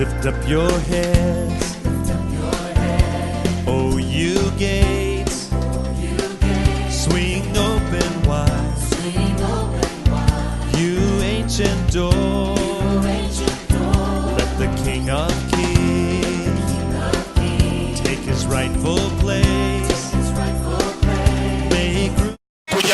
Lift up your heads, oh you gates, swing open wide, you ancient doors, let the King of Kings take his rightful place.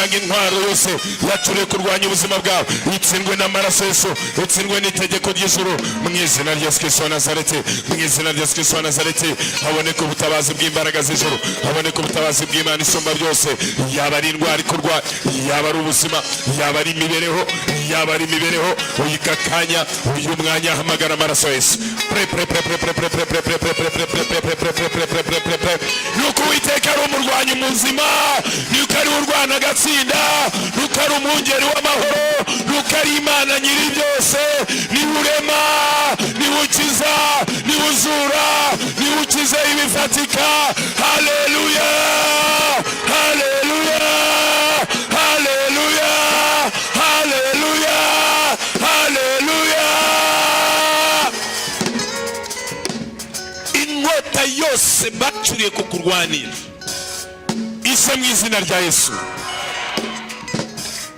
Intwaro yose yacure kurwanya ubuzima bwawe itsindwe n'amaraso Yesu, itsindwe n'itegeko ry'ijuru mu izina rya Yesu Kristo wa Nazareti, mu izina rya Yesu Kristo wa Nazareti. Haboneka ubutabazi bw'imbaraga z'ijuru, haboneka ubutabazi bw'Imana isumba byose, yaba ari indwara ikurwa, yaba ari ubuzima, yaba ari imibereho, yaba ari imibereho, uyika kanya uyu mwanya hamagara amaraso Yesu. Nuko Uwiteka ari umurwanyi muzima, nuko ari urwana agatsinda, nuko ari umwungeri w'amahoro, nuko ari Imana nyiri byose, niwe urema, niwe ukiza, niwe uzura, niwe ukiza ibifatika. Haleluya, haleluya, haleluya, haleluya, haleluya. Inkota yose bacuriye kukurwanira ise mu izina rya Yesu,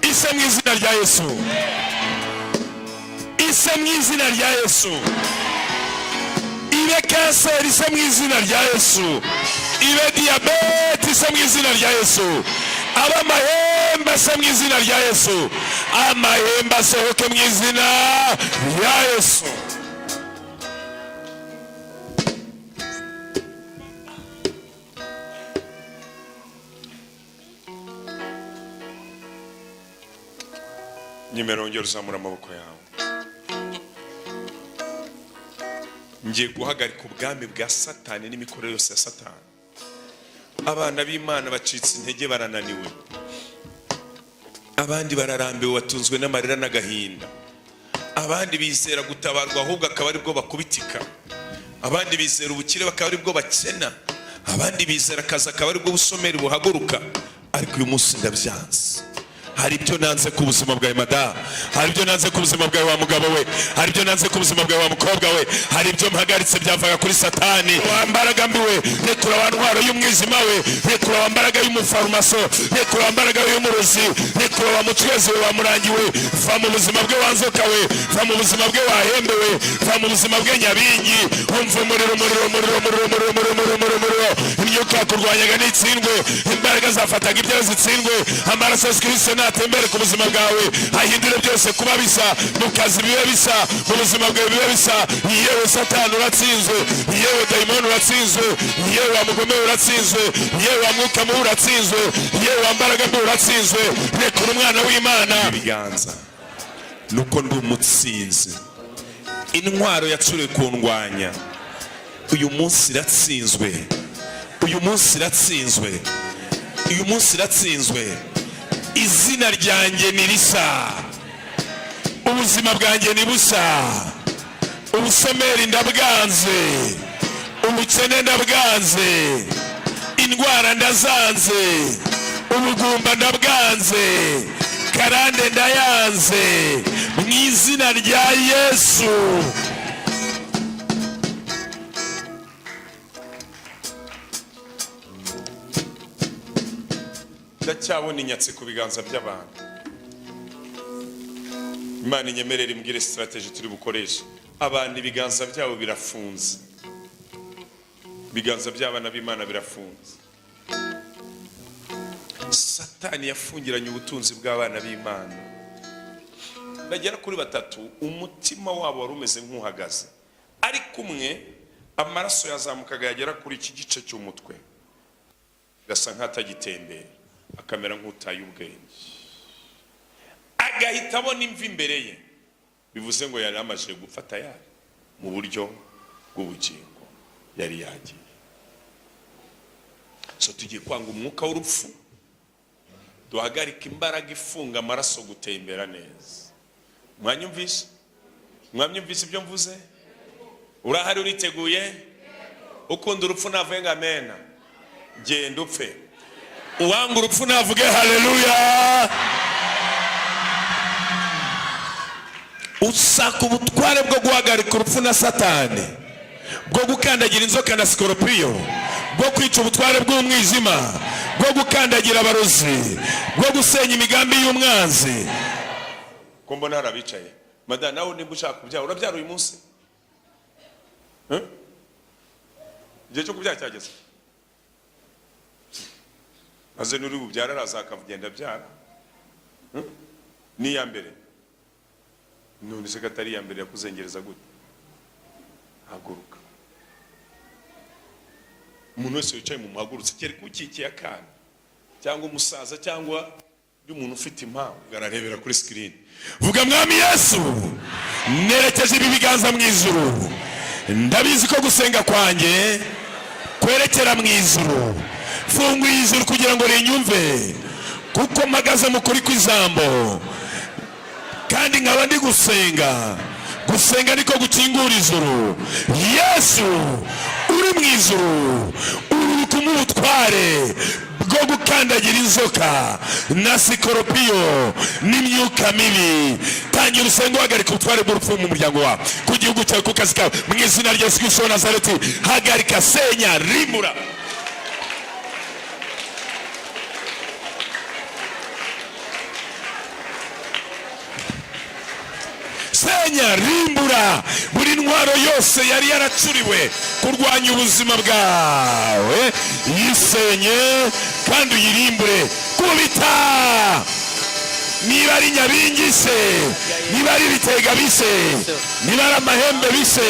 ise mu izina rya Yesu, ise mu izina rya Yesu. Ibe kanseri ise mu izina rya Yesu, ibe diyabete ise mu izina rya Yesu, aba amahembe ase mu izina rya Yesu, amahembe asohoke mu izina rya Yesu. Nyemera ongera uzamura amaboko yawe. Ngiye guhagarika ubwami bwa Satani n'imikorere yose ya Satani. Abana b'Imana bacitse intege, barananiwe, abandi bararambiwe, batunzwe n'amarira n'agahinda, abandi bizera gutabarwa ahubwo akaba ari bwo bakubitika, abandi bizera ubukire bakaba ari bwo bakena, abandi bizera akazi akaba ari bwo busomeri buhaguruka. Ariko uyu munsi ndabyanze. Hari ibyo nanze ku buzima bwawe madamu, hari ibyo nanze ku buzima bwawe wa mugabo we, hari ibyo nanze ku buzima bwawe wa mukobwa we, hari ibyo mpagaritse byavaga kuri Satani. Wambaraga mbiwe rekura wa ntwaro y'umwijima we, rekura wa mbaraga y'umufarumaso, rekura wa mbaraga y'umurozi, rekura wa mucwezi we, wa murangi we. Va mu buzima bwe wanzoka we, va mu buzima bwe wahembe we, va mu buzima bwe nyabingi. Umva umuriro, umuriro, umuriro, umuriro, umuriro, umuriro, umuriro, umuriro. Imyuka yakurwanyaga n'itsindwe, imbaraga zafataga ibyo zitsindwe. Amaraso ya Kristo atembere ku buzima bwawe, ahindure byose kuba bisa, mu kazi bibe bisa, mu buzima bwawe bibe bisa. Yewe Satani uratsinzwe, yewe dayimoni uratsinzwe, yewe wa mugome uratsinzwe, yewe wa mwuka mubi uratsinzwe, yewe wa mbaraga mbi uratsinzwe. Rekura umwana w'Imana ibiganza, nuko ndi umutsinzi. Intwaro yacure kundwanya uyu munsi iratsinzwe, uyu munsi iratsinzwe, uyu munsi iratsinzwe. Izina ryanjye ni risa, ubuzima bwanjye ni busa, ubusomeri ndabwanze, ubukene ndabwanze, indwara ndazanze, ubugumba ndabwanze, karande ndayanze, mu izina rya Yesu. Ndacyabona inyatsi ku biganza by'abantu. Imana inyemerera imbwire strategy turi bukoresha. Abantu ibiganza byabo birafunze, ibiganza by'abana b'Imana birafunze. Satani yafungiranye ubutunzi bw'abana b'Imana bagera kuri batatu. Umutima wabo wari umeze nk'uhagaze, ariko umwe amaraso yazamukaga yagera kuri iki gice cy'umutwe, gasa nk'atagitembera, akamera nk'utaye ubwenge, agahita abona imvi imbere ye. Bivuze ngo yari amaze gufata yari mu buryo bw'ubugingo, yari yagiye. So tugiye kwanga umwuka w'urupfu, duhagarika imbaraga ifunga amaraso gutembera neza. Mwanyumvise? Mwanyumvise ibyo mvuze? Urahari, uriteguye? Ukunda urupfu navuye ngo amena, genda upfe. Uwanga urupfu navuge haleluya. usaka ubutware bwo guhagarika urupfu na satani, bwo gukandagira inzoka na sikoropiyo, bwo kwica ubutware bw'umwijima, bwo gukandagira abarozi, bwo gusenya imigambi y'umwanzi. Ko mbona harabicaye madame, nawe nimba ushaka kubyara urabyara uyu munsi? Igihe cyo kubyara cyageze, maze nuri bubyara araza akagenda byara. Ni iya mbere, none se katari iya mbere yakuzengereza gute? Haguruka. Umuntu wese wicaye mu muhagurutse, kereka ukikiye akana cyangwa umusaza cyangwa umuntu ufite impamvu, ararebera kuri screen. Vuga Mwami Yesu, nerekeje ibi biganza mu ijuru. Ndabizi ko gusenga kwanjye kwerekera mu ijuru. Funguye ijuru kugira ngo rinyumve, kuko mpagaze mu kuri kw'ijambo, kandi nkaba ndi gusenga. Gusenga niko gukingura ijuru. Yesu uri mu ijuru, uri kumuha ubutware bwo gukandagira inzoka na sikoropiyo n'imyuka mibi. Tangira usenge uhagarika ubutware bw'urupfu mu muryango wawe, ku gihugu cyawe, ku kazi kawe, mu izina rya Yesu Kristo wa Nazareti. Hagarika, senya, rimura. Senya, rimbura buri ntwaro yose yari yaracuriwe kurwanya ubuzima bwawe. Yisenye kandi uyirimbure. Kubita, niba ari nyabingi se, niba ari ibitega bise, niba ari amahembe bise,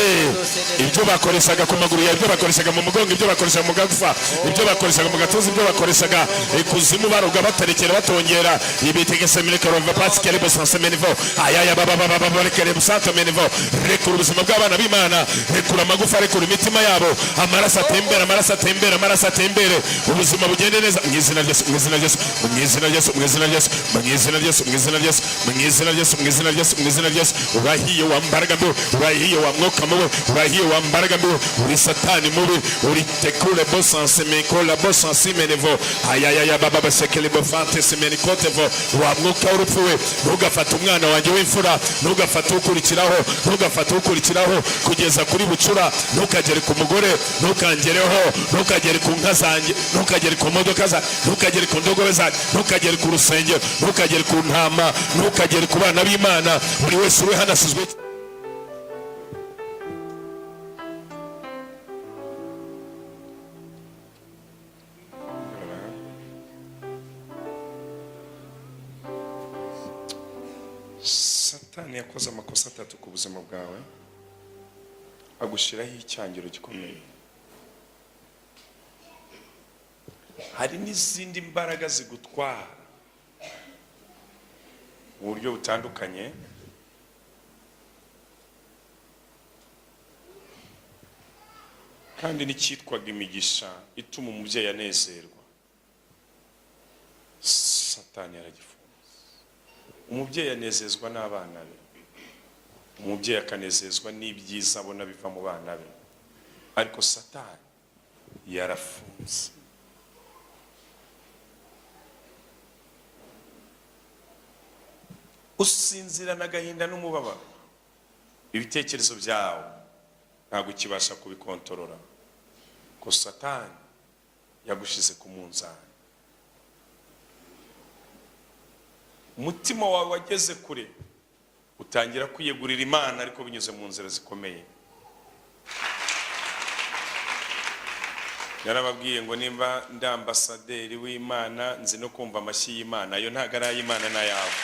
ibyo bakoreshaga ku maguru yawe, ibyo bakoreshaga mu mugongo, ibyo bakoreshaga mu gagufa, ibyo bakoreshaga mu gatuza, ibyo bakoreshaga ikuzimu baroga baterekera batongera, ibitegese mirekarova pasi kere bosanse menivo, ayaya baba barekere busanto menivo. Rekura ubuzima bw'abana b'Imana, rekura amagufa, rekura imitima yabo, amaraso atembera, amaraso atembera, amaraso atembere, ubuzima bugende neza mu izina rya Yesu, mu izina rya Yesu, mu izina rya Yesu, mu izina rya Yesu, mu izina rya Yesu, mu izina rya Yesu, mu izina rya Yesu, mu izina rya Yesu, mu izina rya Yesu. Urahiye wa mbaraga mbi, urahiye wa mwuka mubi, urahiye wa mbaraga mbi, uri satani mubi, uri tekule bosanse mekola bosanse menevo, ayaya baba basekele bofante semenikotevo. Wa mwuka w'urupfu we, ntugafate umwana wanjye w'imfura, ntugafate ukurikiraho, ntugafate ukurikiraho kugeza kuri bucura, ntukagere ku mugore, ntukangereho, ntukagere ku nka zanjye, ntukagere ku modoka zanjye, ntukagere ku ndogobe zanjye, ntukagere ku rusengero, ntukagere ku ntama, ntukagere ku bana b'Imana. Buri wese uri hano asizwe. Satani yakoze amakosa atatu ku buzima bwawe, agushiraho icyangiro gikomeye. Hari n'izindi mbaraga zigutwara mu buryo butandukanye, kandi n'icyitwaga imigisha ituma umubyeyi anezerwa, Satani yaragifunze. Umubyeyi anezezwa n'abana be, umubyeyi akanezezwa n'ibyiza abona biva mu bana be, ariko Satani yarafunze. Usinzira n'agahinda n'umubabaro, ibitekerezo byawe ntabwo ukibasha kubikontorora, ko Satani yagushize ku munzani. Umutima wawe wageze kure, utangira kwiyegurira Imana, ariko binyuze mu nzira zikomeye. Yarababwiye ngo nimba ndi ambasaderi w'Imana, nzi no kumva amashyi y'Imana. Ayo ntago ari ay'Imana n'ayawe.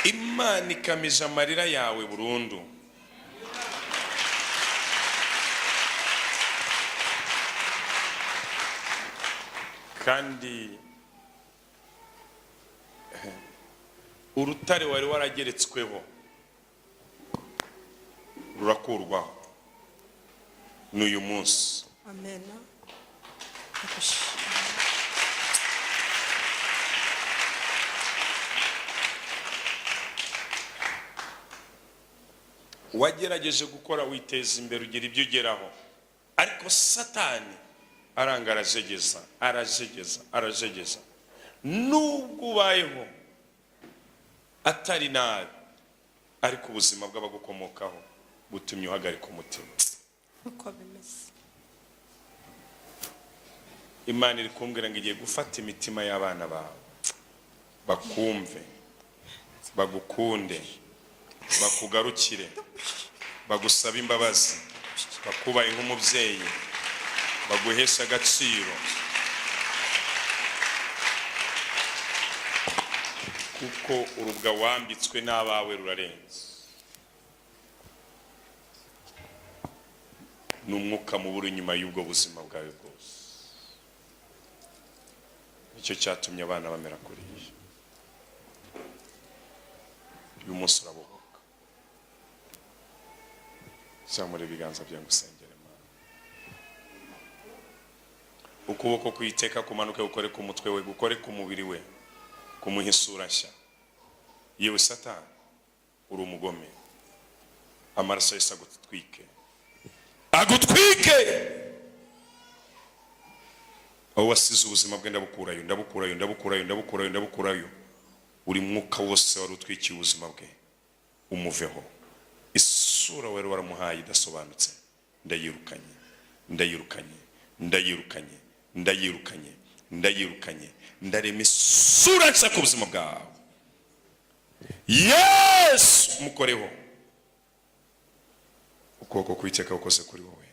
Imana ikamije amarira yawe burundu. Kandi urutare wari warageretsweho rurakurwaho n'uyu munsi. Amen. Wagerageje gukora witeza imbere, ugira ibyo ugeraho, ariko Satani aranga, arajegeza, arajegeza, arajegeza. nubwo ubayeho atari nabi ariko ubuzima bw'abagukomokaho butumye uhagarika umutima. uko bimeze. Imana iri kumbwira ngo igiye gufata imitima y'abana bawe, bakumve, bagukunde, bakugarukire, bagusaba imbabazi, bakubaye nk'umubyeyi, baguhesha agaciro, kuko urubwa wambitswe n'abawe rurarenze. N'umwuka muburi inyuma y'ubwo buzima bwawe bwose. Nicyo cyatumye abana bamera kuriya. Uyu munsi urabohoka. Zamura ibiganza byawe ngusengere Mana. Ukuboko kwiteka kumanuke gukore ku mutwe we, gukore ku mubiri we, kumuha isura nshya. Yewe Satani uri umugome, amaraso Yesu agutwike, agutwike. Aho wasize ubuzima bwe ndabukurayo, ndabukurayo, ndabukurayo, ndabukurayo, ndabukurayo. Uri mwuka wose wari utwikiye ubuzima bwe umuveho. Isura wari waramuhaye idasobanutse ndayirukanye, ndayirukanye, ndayirukanye, ndayirukanye, ndayirukanye. Ndarema isura nshya ku buzima bwawe. Yesu mukoreho. Ukuboko kwiteka ukoze kuri wowe.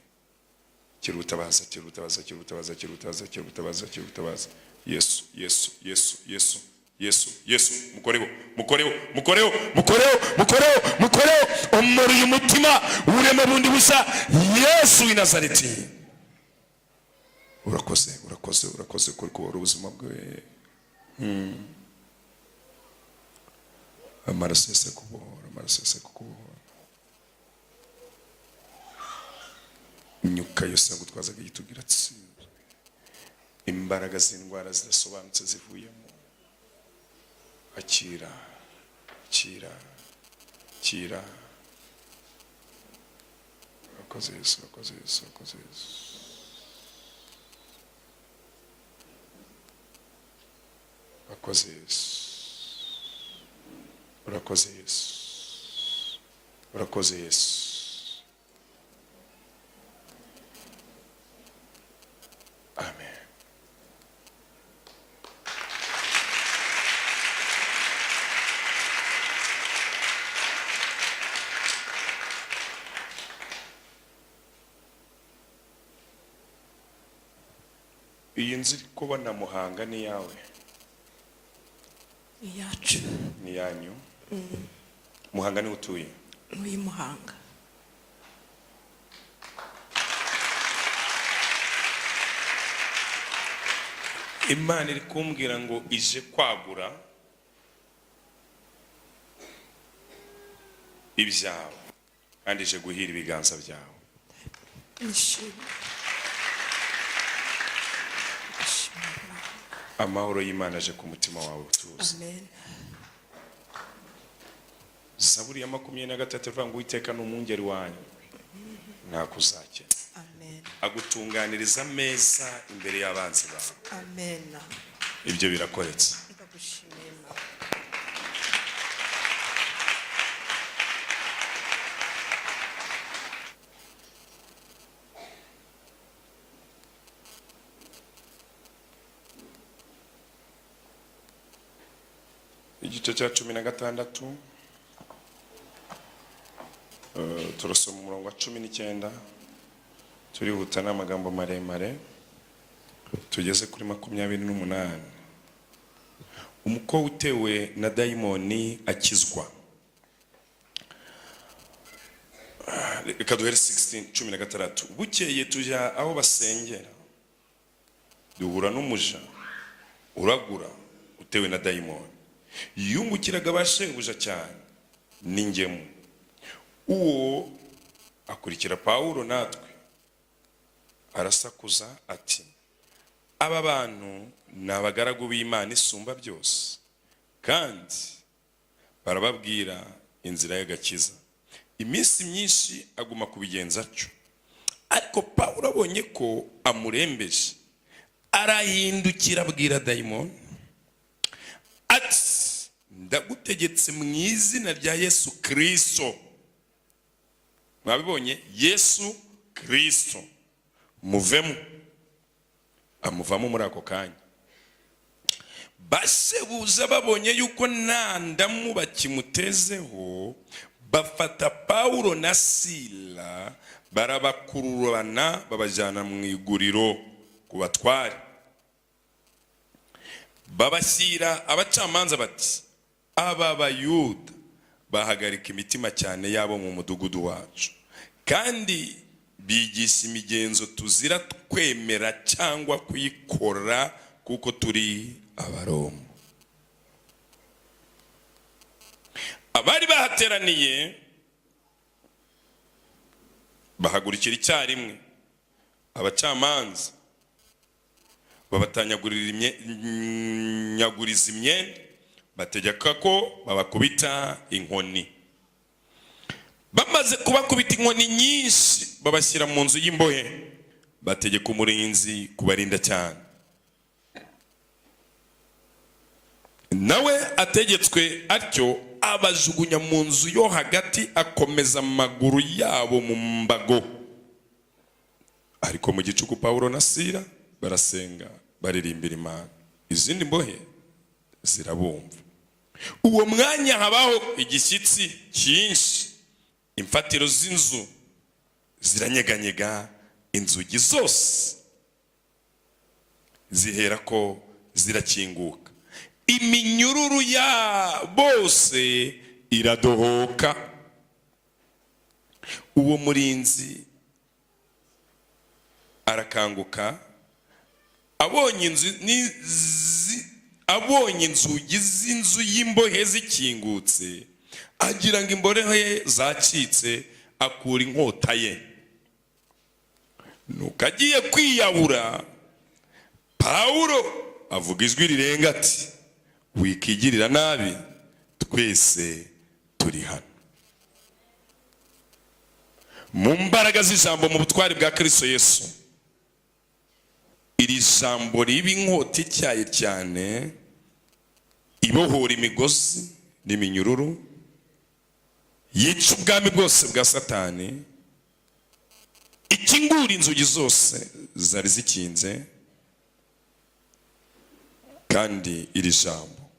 Kirutabaza, kirutabaza, kirutabaza, kirutabaza, kirutabaza, kirutabaza. Yesu, Yesu, Yesu, Yesu, Yesu, Yesu, mukoreho, mukoreho, mukoreho, mukoreho, mukoreho, mukoreho. Umuri umutima ureme bundi busa. Yesu w'i Nazareti. Urakoze, urakoze, urakoze kuri kubora ubuzima bwe. Amaraso Yesu kubohora, amaraso Yesu kubohora. Imyuka yose yagutwazaga yitugira tsinzwe. Imbaraga z'indwara zidasobanutse zivuyemo. Akira, akira, akira. Urakoze Yesu, urakoze Yesu, urakoze Yesu. Urakoze Yesu. Urakoze Yesu. Urakoze Yesu. Amen. Iyi nzu iri kubona Muhanga ni yawe? Iyacu. Ni yanyu? Muhanga ni utuye? Muri Muhanga. Imana iri kumbwira ngo ije kwagura ibyawe kandi ije guhira ibiganza byawe. Nishimye. Amahoro y'Imana aje ku mutima wawe utuze. Amen. Zaburi ya 23 ivuga ngo Uwiteka ni umwungeri wanyu ntakuzakena. Amen. Agutunganiriza ameza imbere y'abanzi bawe. Amen. Ibyo birakoretse. Ndagushimiye Mana. Igice cya 16 turasoma umurongo wa 19. Turihuta n'amagambo maremare tugeze kuri 28. Umukobwa utewe na dayimoni akizwa. Reka duhere 16:16. Bukeye tujya aho basengera, duhura n'umuja uragura utewe na dayimoni. Yungukiraga abashebuja cyane n'ingemu. Uwo akurikira Pawulo natwe arasakuza ati, aba bantu ni abagaragu b'Imana isumba byose, kandi barababwira inzira y'agakiza. Iminsi myinshi aguma kubigenza atyo. Ariko Pawulo abonye ko amurembeje, arahindukira abwira dayimoni ati ndagutegetse mu izina rya Yesu Kristo. Mwabibonye? Yesu Kristo, muvemo. Amuvamo muri ako kanya. Bashebuja babonye yuko nta ndamu bakimutezeho, bafata Pawulo na Sila barabakururana babajyana mu iguriro ku batware. Babashyira abacamanza bati, aba Bayuda bahagarika imitima cyane yabo mu mudugudu wacu, kandi bigisha imigenzo tuzira kwemera cyangwa kuyikora kuko turi Abaroma. Abari bahateraniye bahagurikira icyarimwe abacamanza, babatanyaguriza imyenda, bategeka ko babakubita inkoni. Bamaze kubakubita inkoni nyinshi, babashyira mu nzu y'imbohe, bategeka umurinzi kubarinda cyane. Nawe ategetswe atyo, abajugunya mu nzu yo hagati, akomeza amaguru yabo mu mbago. Ariko mu gicuku Pawulo na Sila barasenga, baririmbira Imana. Izindi mbohe zirabumva. Uwo mwanya habaho igishyitsi cyinshi, imfatiro z'inzu ziranyeganyega, inzugi zose zihera ko zirakinguka, iminyururu ya bose iradohoka. Uwo murinzi arakanguka, abonye inzugi z'inzu y'imbohe zikingutse, agira ngo imbohe zacitse, akura inkota ye. Nuko agiye kwiyahura, Pawulo avuga ijwi rirenga ati, wikigirira nabi, twese turi hano. Mu mbaraga z'ijambo, mu butwari bwa Kristo Yesu, iri jambo riba inkota ityaye cyane, ibohora imigozi n'iminyururu, yica ubwami bwose bwa Satani, ikingura inzugi zose zari zikinze. Kandi iri jambo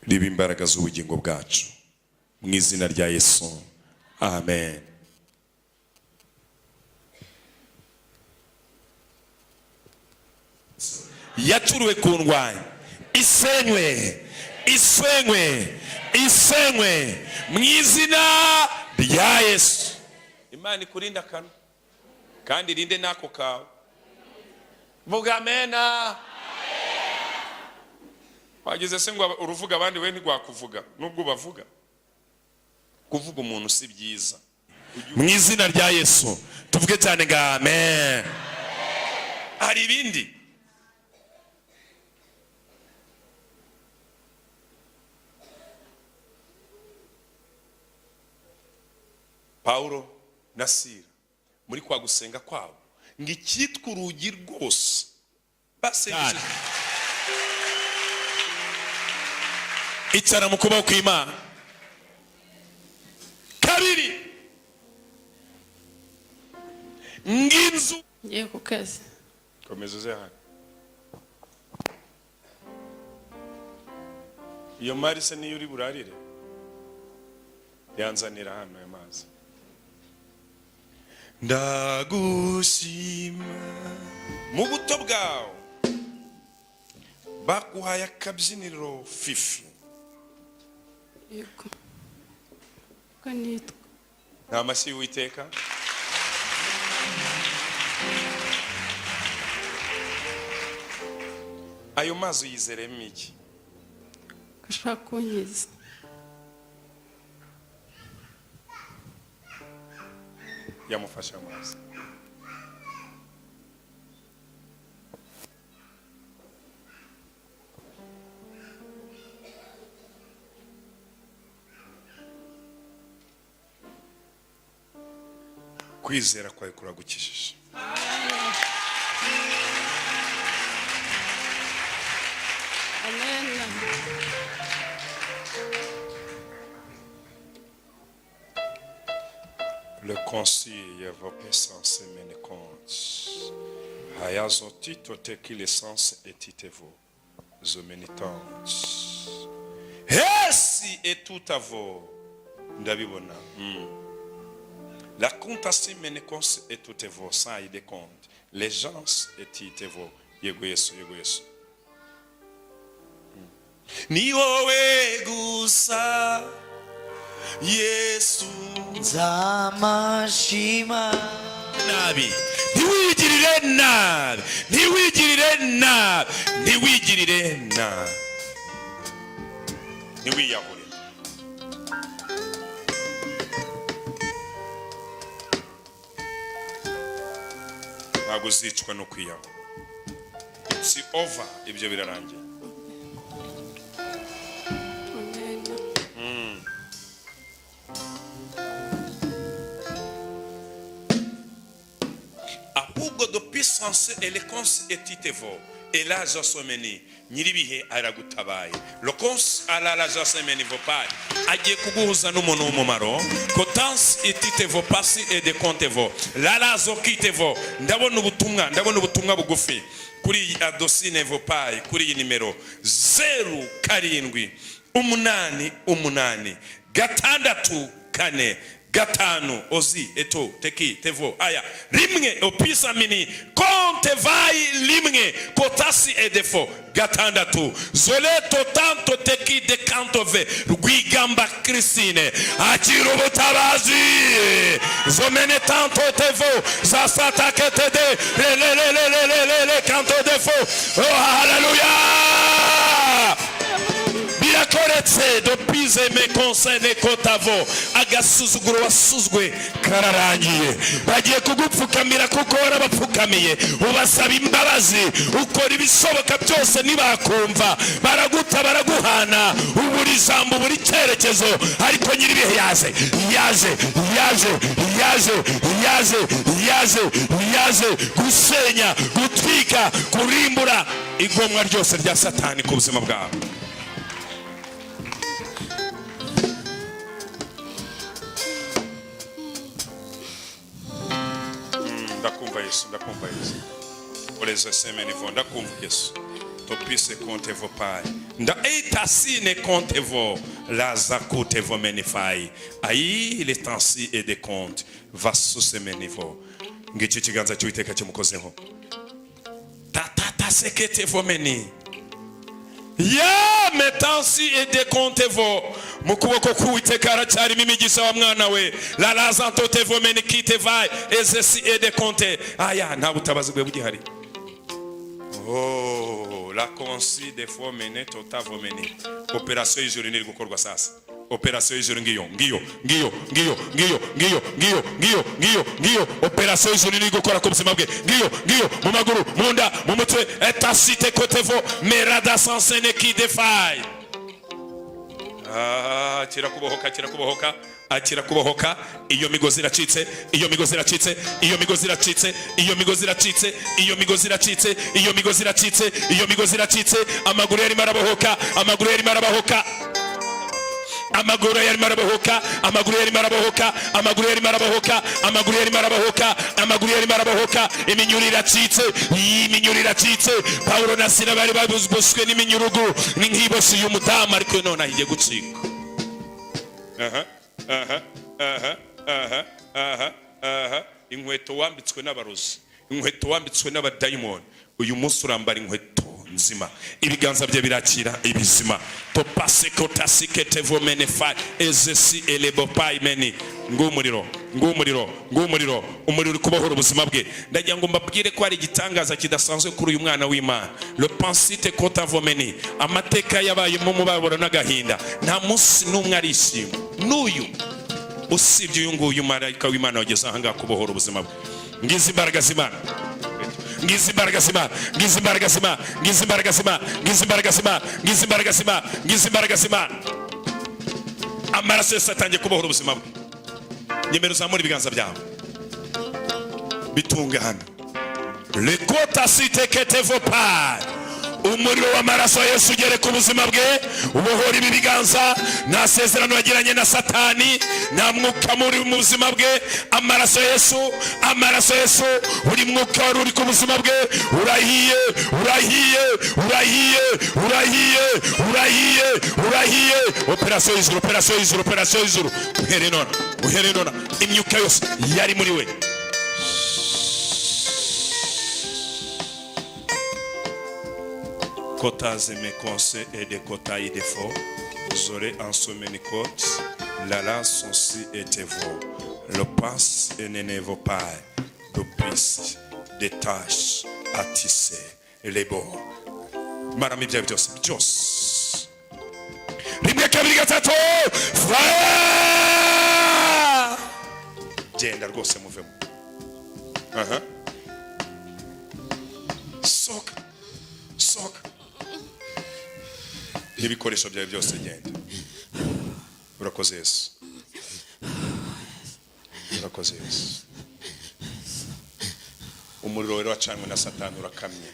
riba imbaraga z'ubugingo bwacu, mu izina rya Yesu, amen. Yaturuwe ku ndwanya, isenywe, isenywe, isenywe mu izina rya Yesu. Imana ikurinda kano kandi irinde nako kawe. Vuga amena. Wagize se ngo uruvuga abandi we ntigwakuvuga, nubwo bavuga. Kuvuga umuntu si byiza. Mu izina rya Yesu tuvuge cyane ngo amen. Hari ibindi. Pawulo na Sila muri kwa gusenga kwabo, ngo icyitwa urugi rwose basengeje. Icara mu kubaho kw'Imana. Kabiri, nginzu ngiye ku kazi. Komeza uze hano. Iyo mari se niyo uri burarire, yanzanira hano amazi. Ndagushima mu buto bwawe, bakuhaye akabyiniro fifi. Yego. Ko nitwa. Nta mashyi y'Uwiteka. Ayo mazi uyizeremo iki? Gashaka kunkiza. Yamufasha amazi. Kwizera kwawe kuragukijije. Le conseil vos puissances mene compte. Hayazoti tote qui l'essence et titevo. Zomenitante. Esi et tout à vous. Ndabibona. La comptasi mene compte et tout à vous. Ça y des comptes. Les gens et titevo. Yego Yesu, yego Yesu. Ni wowe gusa Yesu Zamashima nabi ntiwigirire nabi ntiwigirire nabi ntiwigirire nabi ntiwiyahure ntabwo uzicwa no kwiyahura si over ibyo birarangiye Amen. ahubwo de puissance elekonsi etitevo elaza someni nyiribihe aragutabaye lokonsi alalaza someni vopai agiye kuguhuza n'umuntu w'umumaro kotansi etitevo pasi edekontevo lalazo kitevo ndabona ubutumwa bugufi kuri iyi adosine vopai kuri iyi nimero 0788 gatanu ozi eto teki tevo aya rimwe opisa mini konte vai limwe kotasi edefo gatandatu zoleto tanto teki de kantove rwigamba Christine akira ubutabazi zomene tanto tevo zasata ketede le kanto defo oh hallelujah birakoretse dopize me concerne kotavo agasuzuguro wasuzwe kararangiye bagiye kugupfukamira kuko warabapfukamiye ubasaba imbabazi ukora ibishoboka byose nibakumva baraguta baraguhana uburi ijambo buri cyerekezo ariko nyiribihe yaje gusenya gutwika kurimbura igomwa ryose rya satani ku buzima bwawe. Ndakumva Yesu oleza semeni vo ndakumva Yesu topise compte vos pai nda etasine compte vos la zakute vos menifai ayi les tansi et des comptes va sous semeni vo ngici kiganza cy'Uwiteka kimukozeho tata sekete vos meni ya metansi et des comptes vos mukuboko k'Uwiteka aracyarimo imigisha wa mwana we la lazanto te vos meni kite vai ezesi et des comptes aya nta butabazi bwe bugihari. Oh, la consi des fois menée tota vos menée. Opération y'ijuru niri gukorwa sasa. Opération y'ijuru ngiyo. Opération y'ijuru niri gukora ku buzima bwe. Ngiyo mu maguru, mu nda, mu mutwe, etasite kotevo merada sansene qui défaille. Akira kubohoka iyo migozi iracitse amaguru yarimo arabohoka iminyururu iracitse Paulo na Sila bari babuzwe n'iminyurugu ni nk'ibosi y'umudamu ariko none ahiye gucika. Inkweto wambitswe n'abarozi, inkweto wambitswe n'abadayimoni, uyu munsi urambara inkweto nzima ibiganza bye birakira ibizima topase kotasikete vomenefa ezesi elebopai meni ngumuriro umuriro kubohora ubuzima bwe. Ndagira ngo mbabwire ko ari igitangaza kidasanzwe kuri uyu mwana w'Imana. Le pensite kota vomeni amateka yabaye mu mubabaro n'agahinda nta munsi n'umwe arishima n'uyu usibye uyu nguyu marayika w'Imana wageze aha ngaha kubohora ubuzima bwe. Ngize imbaraga z'Imana amaraso yose atangiye kubohora ubuzima bwe. Nyemero zamura ibiganza byawe bitungana le kota site ketevo pa umuriro w'amaraso ya Yesu ugere ku buzima bwe, ubohora ibi biganza. Nta sezerano yagiranye na Satani, nta mwuka muri mu buzima bwe. Amaraso ya Yesu, amaraso ya Yesu, buri mwuka wari uri ku buzima bwe urahiye, urahiye, urahiye, urahiye, urahiye, urahiye. Operasiyo y'ijuru, operasiyo y'ijuru, operasiyo y'ijuru. Uhere none, uhere none, imyuka yose yari muri we. Kotaze me konse et de kotaï de faux, j'aurais en sommeni côte, la la son si était vous, le passe et ne vaut pas, de pisse, des tâches à tisser, les beaux. Madame ibyo byose, byose. Rimwe kabiri gatatu, fire! Genda rwose muvemo. Soka, soka. Ibikoresho byawe byose genda. Urakoze Yesu. Urakoze Yesu. Umuriro rero wacanwe na Satani urakamye.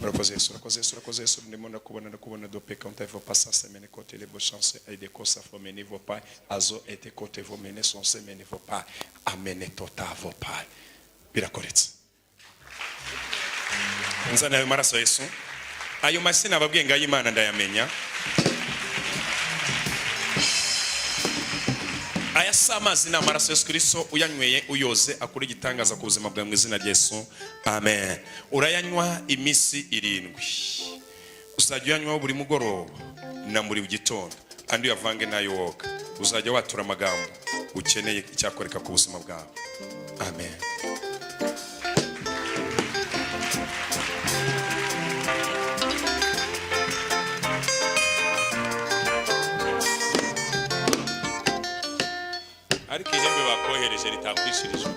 Urakoze Yesu, urakoze Yesu, urakoze Yesu. Ndimo nakubona dope quand il faut passer semaine côté les beaux chances et des causes à former niveau pas. Azo était côté vos mener son semaine niveau pas. Amener tota vos pas. Birakoretse. Nzana ayo maraso Yesu. Ayo masina ababwenga y'Imana ndayamenya. Aya samazi na maraso Yesu Kristo uyanyweye uyoze akuri gitangaza ku buzima bwa mu izina rya Yesu. Amen. Urayanywa imisi 7. Uzajya uyanywa buri mugoroba na muri gitondo. Andi yavange nayo woga. Uzajya watura amagambo ukeneye icyakoreka ku buzima bwawe. Amen. Ariko ihembe bakohereje ritakwishirije.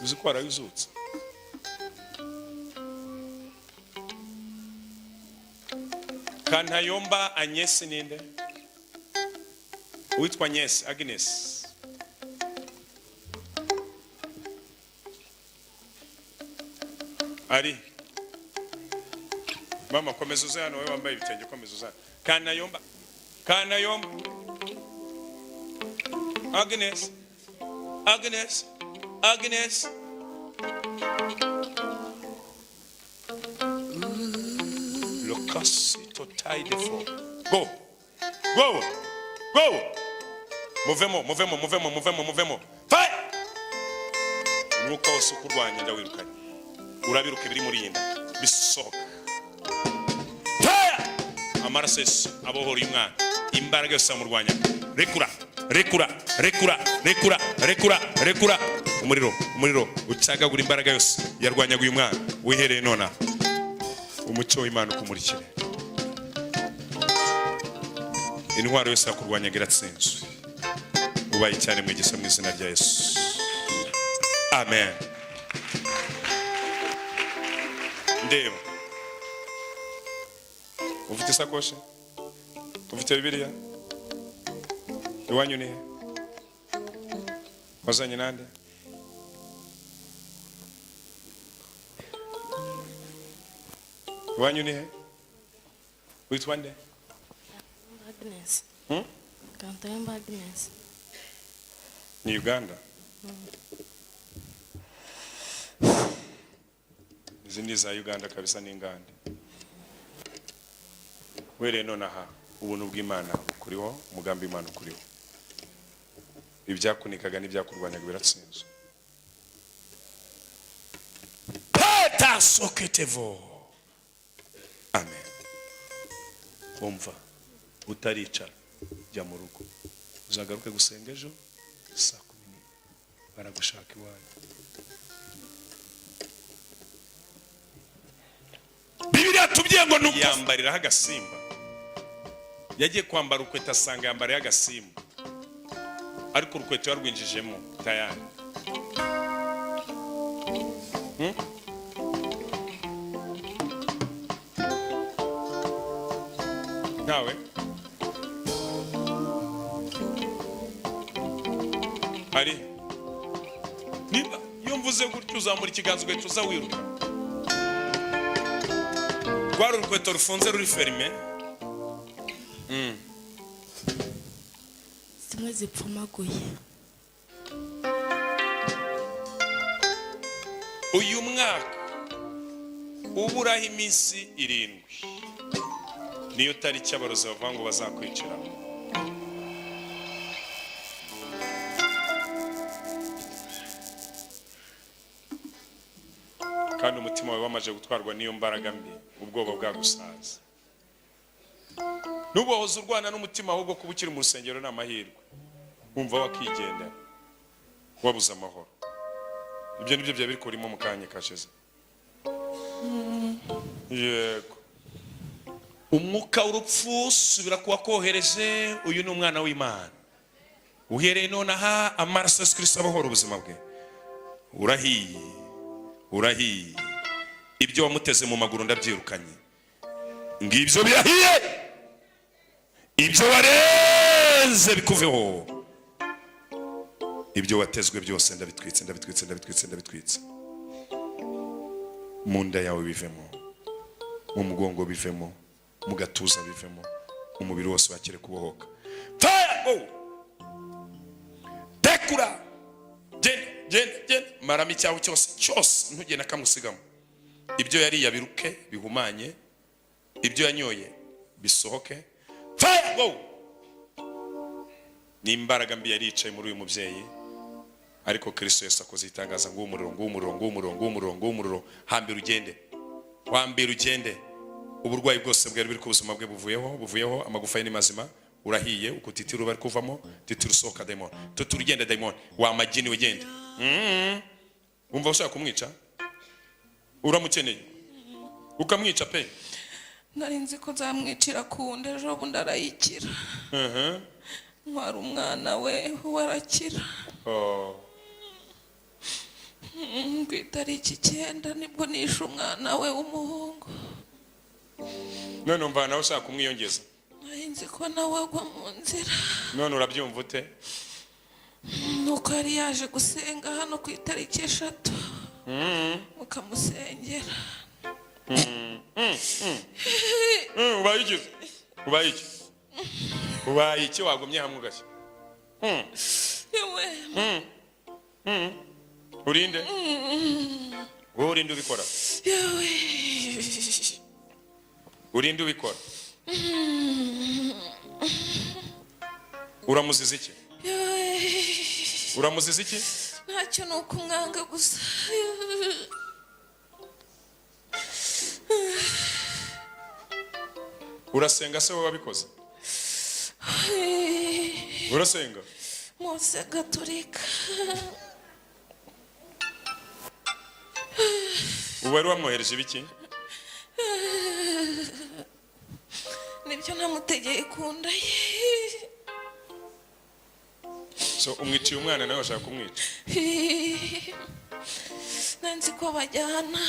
Uzi ko arayuzutse. Kantayomba Agnes ninde? Uitwa Agnes, Agnes. Ari. Mama komeza uze hano wewe wambaye ibitenge komeza uze. Kantayomba. Kantayomba. Agnes. Agnes. Agnes. Le casse total de faux. Go. Go. Go. Mouvement, mouvement, mouvement, mouvement, mouvement. Fire. Nuko usukurwanya ndawirukanye. Urabiruka ibiri muri yinda. Bisohoka. Fire. Amaraso Yesu abohora umwana. Imbaraga yose amurwanya. Rekura. Rekura, rekura, rekura, rekura, rekura. Umuriro, umuriro ucagagura imbaraga yose yarwanyaga uyu mwana. Wihereye nona. Umucyo w'Imana ukumurikire. Intwaro yose yakurwanyaga iratsinzwe. Ubaye cyane mu gisa mu izina rya Yesu. Amen. Ndeba. Ufite sakoshi? Ufite Bibiliya? Iwanyu ni? Wazanye nande? Iwanyu ni? Uitwa nde? Agnes. Kantayomba Agnes. Ni Uganda? Izi za Uganda kabisa ni ingande. Were nonaha ubuntu bw'Imana kuriho, umugambi w'Imana kuriho. Ibyakunikaga n'ibyakurwanyaga biratsinzwe. Peta soketevo. Amen. Umva utaricara jya mu rugo. Uzagaruke gusenga ejo saa 10 baragushaka iwanyu. Bibiliya tubwiye ngo nuko yambarira agasimba. Yagiye kwambara ukweta asanga yambara y'agasimba. Ariko urukweto yarwinjijemo tayari. Nawe ari mvuze gutyo uzamura ikiganza ugahita uza wiruka. Rwari urukweto rufunze ruri ferme. zimwe zipfumaguye. Uyu mwaka uburaho iminsi 7 niyo tariki abarozi bavuga ngo bazakwiciraho. Kandi umutima wawe wamaje gutwarwa n'iyo mbaraga mbi, ubwoba bwagusaza. Nubohoza urwana n'umutima ahubwo kuba ukiri mu rusengero n'amahirwe, wumva wakigendera wabuze amahoro. Ibyo nibyo bya biri kurimo mu kanya kashize. Yego. Umwuka w'urupfu subira kuwa kohereje, uyu ni umwana w'Imana. Uhereye none aha amaraso ya Kristo abahora ubuzima bwe. Urahiye. Ibyo wamuteze mu maguru ndabyirukanye. Ngibyo birahiye. Ibyo warenze bikuveho. Ibyo watezwe byose ndabitwitse. Mu nda yawe bivemo, mu mugongo bivemo, mu gatuza bivemo, umubiri wose wakire kubohoka. Fire! Tekura! Gen marami cyawe cyose ntugenda kamusigamo. Ibyo yari yabiruke bihumanye, ibyo yanyoye bisohoke. Fire! Go! Ni imbaraga mbi yari yicaye muri uyu mubyeyi, ariko Kristo Yesu akoze itangaza ngo umuriro hambere ugende. Uburwayi bwose bwari biri ku buzima bwe buvuyeho, amagufa ye ni mazima. Urahiye, ukutitira bari kuvamo, titira usohoka demon. Tuturigende demon, wa magini ugende. Umva ushaka kumwica? Uramukeneye? Ukamwica pe? Narinzi ko nzamwicira kundi ejo bundi arayikira. Ntwara umwana we warakira. Ku itariki 9 nibwo nishe umwana we w'umuhungu. None umva nawe ushaka kumwiyongeza? Narinzi ko nawe agwa mu nzira. None urabyumva ute? Nuko yari yaje gusenga hano ku itariki 3. Mukamusengera. Ubaye iki wagumye hamwe ugashya? Yewe. Urinde? Wowe urinde ubikora? Yewe. Urinde ubikora? Uramuziza iki? Yewe. Uramuziza iki? Ntacyo nuko umwanga gusa. Urasenga se wowe wabikoze? Urasenga? Mose Gatolika. Wari wamwohereje biki? Nibyo namutegeye kunda ye. So umwiciye umwana nawe washaka kumwica? Nanzi ko bajyana.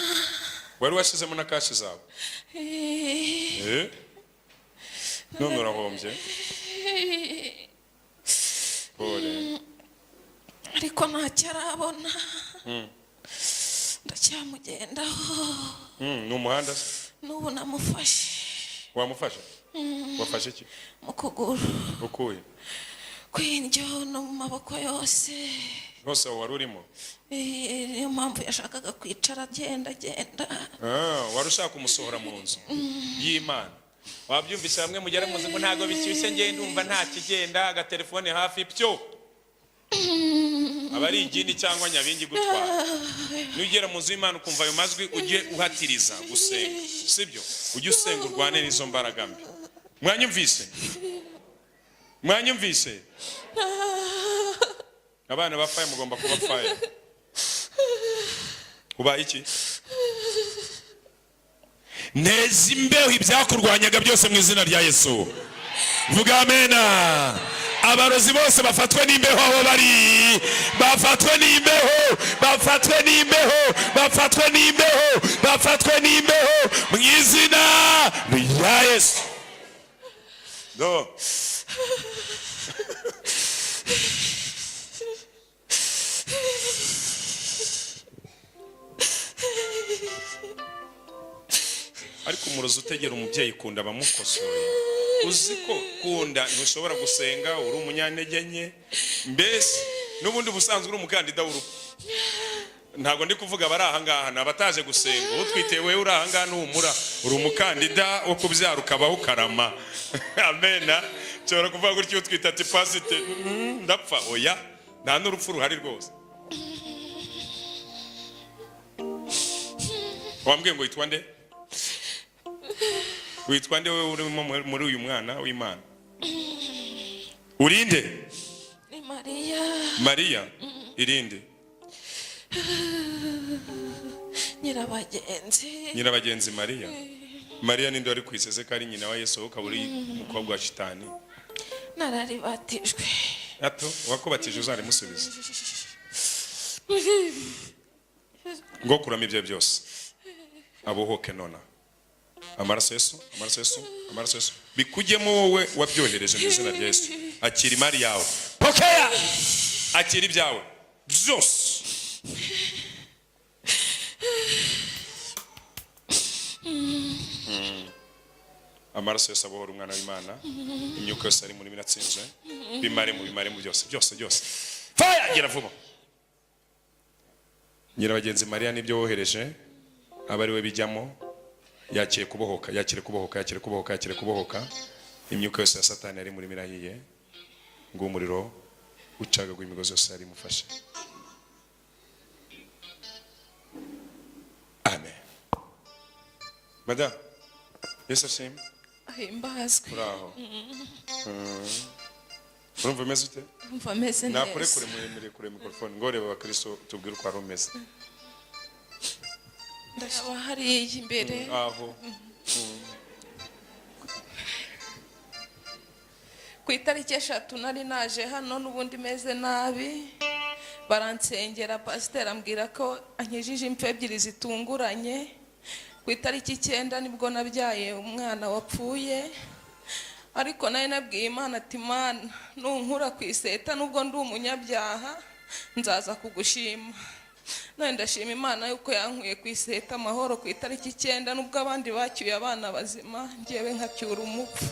Wari washizemo na kashi zawe? None urahombye? Pole. Ariko ntacyo arabona. Ndacyamugendaho. Ni umuhanda se? N'ubu namufashe. Wamufashe? Wafashe iki? Mu kuguru. Ukuye? Kw'indyo no mu maboko yose. Hose wari urimo? Niyo mpamvu yashakaga kwicara agenda. Wari ushaka umusohora mu nzu y'Imana. Wabyumvise bamwe mugera muzi ngo ntago bishyushye ngende ndumva nta kigenda, agatelefone hafi pyo. Abari igini cyangwa nyabingi gutwara. Nugera mu nzu y'Imana ukumva ayo majwi ujye uhatiriza gusenga. Sibyo? Ujye usenga urwane n'izo mbaraga mbi. Mwanyumvise? Abana bafaye mugomba kuba faye. Ubaye iki? Neza imbeho ibyakurwanyaga byose mu izina rya Yesu. Vuga amena. Abarozi bose bafatwe n'imbeho aho bari. Bafatwe n'imbeho mu izina rya Yesu. Do. ariko umurozi utegera umubyeyi kunda abamukosoye. Uzi ko kunda ntushobora gusenga, uri umunyantege nke, mbese n'ubundi busanzwe uri umukandida w'urupfu. Ntabwo ndi kuvuga bari aha ngaha, nabataje gusenga. Utwite wewe uri aha ngaha n'umura, uri umukandida wo kubyara ukabaho karama. Amen. Cyora kuvuga gutyo utwita ati pasite ndapfa, oya, nta n'urupfu ruhari rwose. Wambwiye ngo witwa nde? Witwa nde wewe urimo muri uyu mwana w'Imana? Urinde? Ni Mariya. Mariya? Irinde? Nyirabagenzi Mariya. Mariya ninde wari kwiseze ko ari nyina wa Yesu, ukaba uri umukobwa wa shitani? Nararibatijwe. Ato wakubatije uzare musubiza. Ngo kuramo ibyo byose abohoke nona. Amaraso Yesu, amaraso Yesu, amaraso Yesu bikujyemo wowe wabyohereje mu izina rya Yesu. Akira imari yawe, pokea, akira ibyawe byose. Amaraso Yesu abohora umwana w'Imana, imyuka yose ari muri binatsinzwe, bimare mu byose byose. Fire gira vuba. Nyirabagenzi Mariya nibyo wohereje, abari we bijyamo, yakire kubohoka, yakire kubohoka, yakire kubohoka, yakire kubohoka. Imyuka yose ya Satani yari muri mirahiye, ngo umuriro ucagagwa imigozi yose yari mufashe. Amen. Madam, Yesu ashimwe. Ahimbazwe. Uraho. Urumva umeze ute? Umva meze neza. Nakure kure mikrofone ngo reba abakristo tubwire uko ari umeze. Ndashaba hari imbere. Aho. Ku itariki 3 nari naje hano n'ubundi meze nabi. Baransengera, pastor ambwira ko ankejije impfu ebyiri zitunguranye. Ku itariki 9 nibwo nabyaye umwana wapfuye. Ariko naye nabwiye Imana ati Mana, nunkura ku iseta nubwo ndi umunyabyaha nzaza kugushima. None ndashima Imana yuko yankuye ku iseta amahoro ku itariki 9 nubwo abandi bacyuye abana bazima, ngiyewe nkacyura umupfu.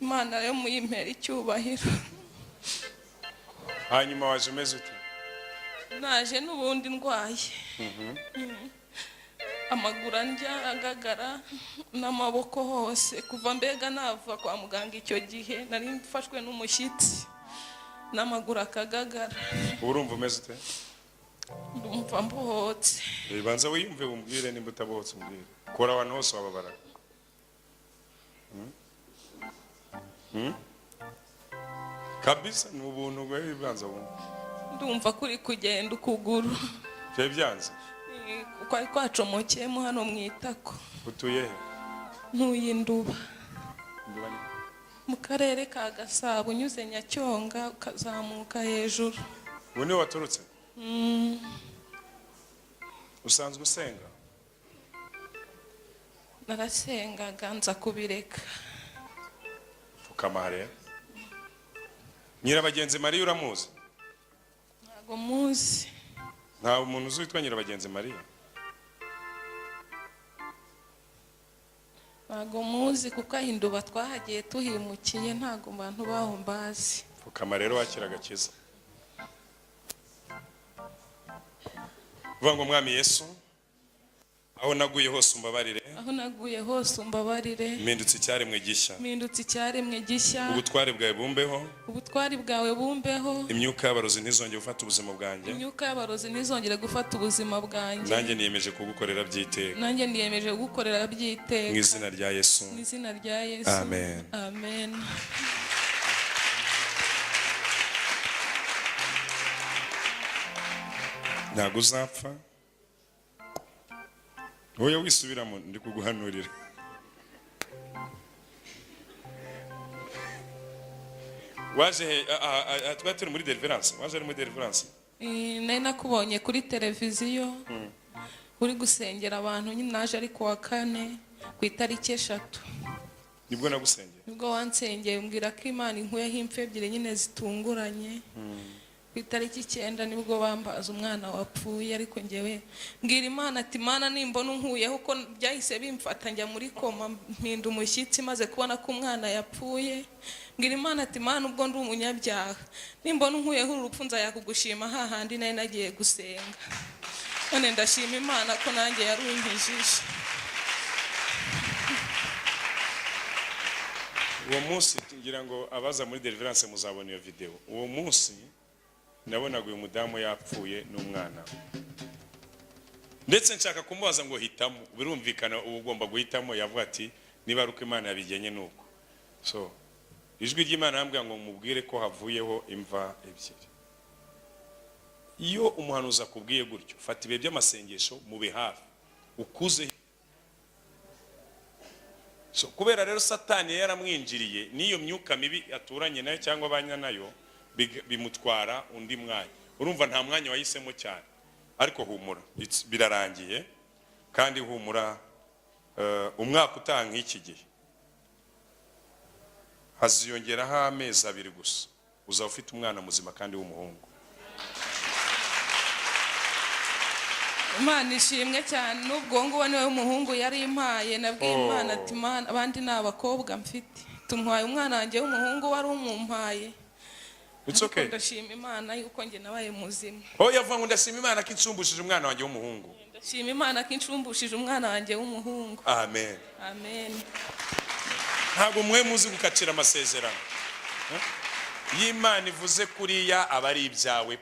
Imana yo muyimpera icyubahiro. Hanyuma waje umeze ute? Naje n'ubundi ndwaye. Amaguru andya agagara n'amaboko hose, kuva mbega nava kwa muganga icyo gihe nari mfashwe n'umushyitsi n'amaguru akagagara. Urumva umeze ute? Ndumva mbohotse. Banza wiyumve umbwire nimba utabohotse umbwire. Kora abantu hose wababara. Kabisa n'ubuntu bwe banza wumva. Ndumva kuri kugenda ukuguru. Bye byanze. Kwari kwacomokeyemo hano mu itako. Utuye he? Ntuye Nduba. Nduba ni? Mu karere ka Gasabo unyuze Nyacyonga ukazamuka hejuru. Ubu niho waturutse? Usanzwe usenga? Narasengaga nza kubireka. Fukamare. Nyirabagenzi Mariya uramuzi? Ntago muzi. Nta umuntu uzitwa Nyirabagenzi Mariya? Ntago muzi kuko ahinduba twahagiye tuhimukiye, ntago abantu baho mbazi. Fukama rero wakira agakiza. Vuga ngo Mwami Yesu, aho naguye hose umbabarire. Aho naguye hose umbabarire. Mpindutse icyaremwe gishya. Mpindutse icyaremwe gishya. Ubutware bwawe bumbeho. Ubutwari bwawe bumbeho. Imyuka y'abarozi ntizongere gufata ubuzima bwanjye. Imyuka y'abarozi ntizongere gufata ubuzima bwanjye. Nanjye niyemeje kugukorera byiteka. Nanjye niyemeje kugukorera byiteka. Mu izina rya Yesu. Mu izina rya Yesu. Amen. Amen. Ntago uzapfa. Oya wisubiramo ndi kuguhanurira. Waje twaturi muri deliverance. Waje ari muri deliverance. Nari nakubonye kuri televiziyo. Uri gusengera abantu, nyine naje ari kuwa 4 ku itariki 3. Nibwo nagusengeye. Nibwo wansengeye umbwira ko Imana inkuyeho impfu ebyiri nyine zitunguranye. ku itariki 9 nibwo bambaza umwana wapfuye, ariko ngewe mbwira Imana ati Mana nimbona unkuyeho, uko byahise bimfata njya muri koma mpinda umushyitsi maze kubona ko umwana yapfuye. Mbwira Imana ati Mana ubwo ndi umunyabyaha, nimbona unkuyeho urupfu nzayakugushima hahandi nari nagiye gusenga. None ndashima Imana ko nanjye yarunkijije. uwo munsi ngira ngo abaza muri deliverance muzabona iyo video. Uwo munsi nabonaga uyu mudamu yapfuye n'umwana, ndetse nshaka kumubaza ngo hitamo, birumvikana uba ugomba guhitamo. Yavuga ati niba ari uko Imana yabigenye nuko. So ijwi ry'Imana yambwira ngo mubwire ko havuyeho imva ebyiri. Iyo umuhanuzi akubwiye gutyo, fata ibihe by'amasengesho mube hafi ukuze. So kubera rero Satani yaramwinjiriye n'iyo myuka mibi aturanye nayo cyangwa abanya nayo bimutwara undi mwanya. Urumva nta mwanya wahisemo cyane, ariko humura birarangiye. Kandi humura, umwaka utaha nk'iki gihe haziyongeraho amezi 2 gusa, uzaba ufite umwana muzima kandi w'umuhungu. Imana ishimwe cyane. N'ubwo nguwo niwe umuhungu yari impaye, nabwiye Imana ati Mana abandi ni abakobwa mfite, tumuhaye umwana wanjye w'umuhungu wari umumpaye. It's okay. Ndashima Imana yuko nge nabaye muzima. Yavuga ngo ndashima Imana ko insumbushije umwana wanjye w'umuhungu. Ndashima Imana ko insumbushije umwana wanjye w'umuhungu. Amen. Amen. Ntabwo mwe muzi gukacira amasezerano y'Imana ivuze kuriya abari ibyawe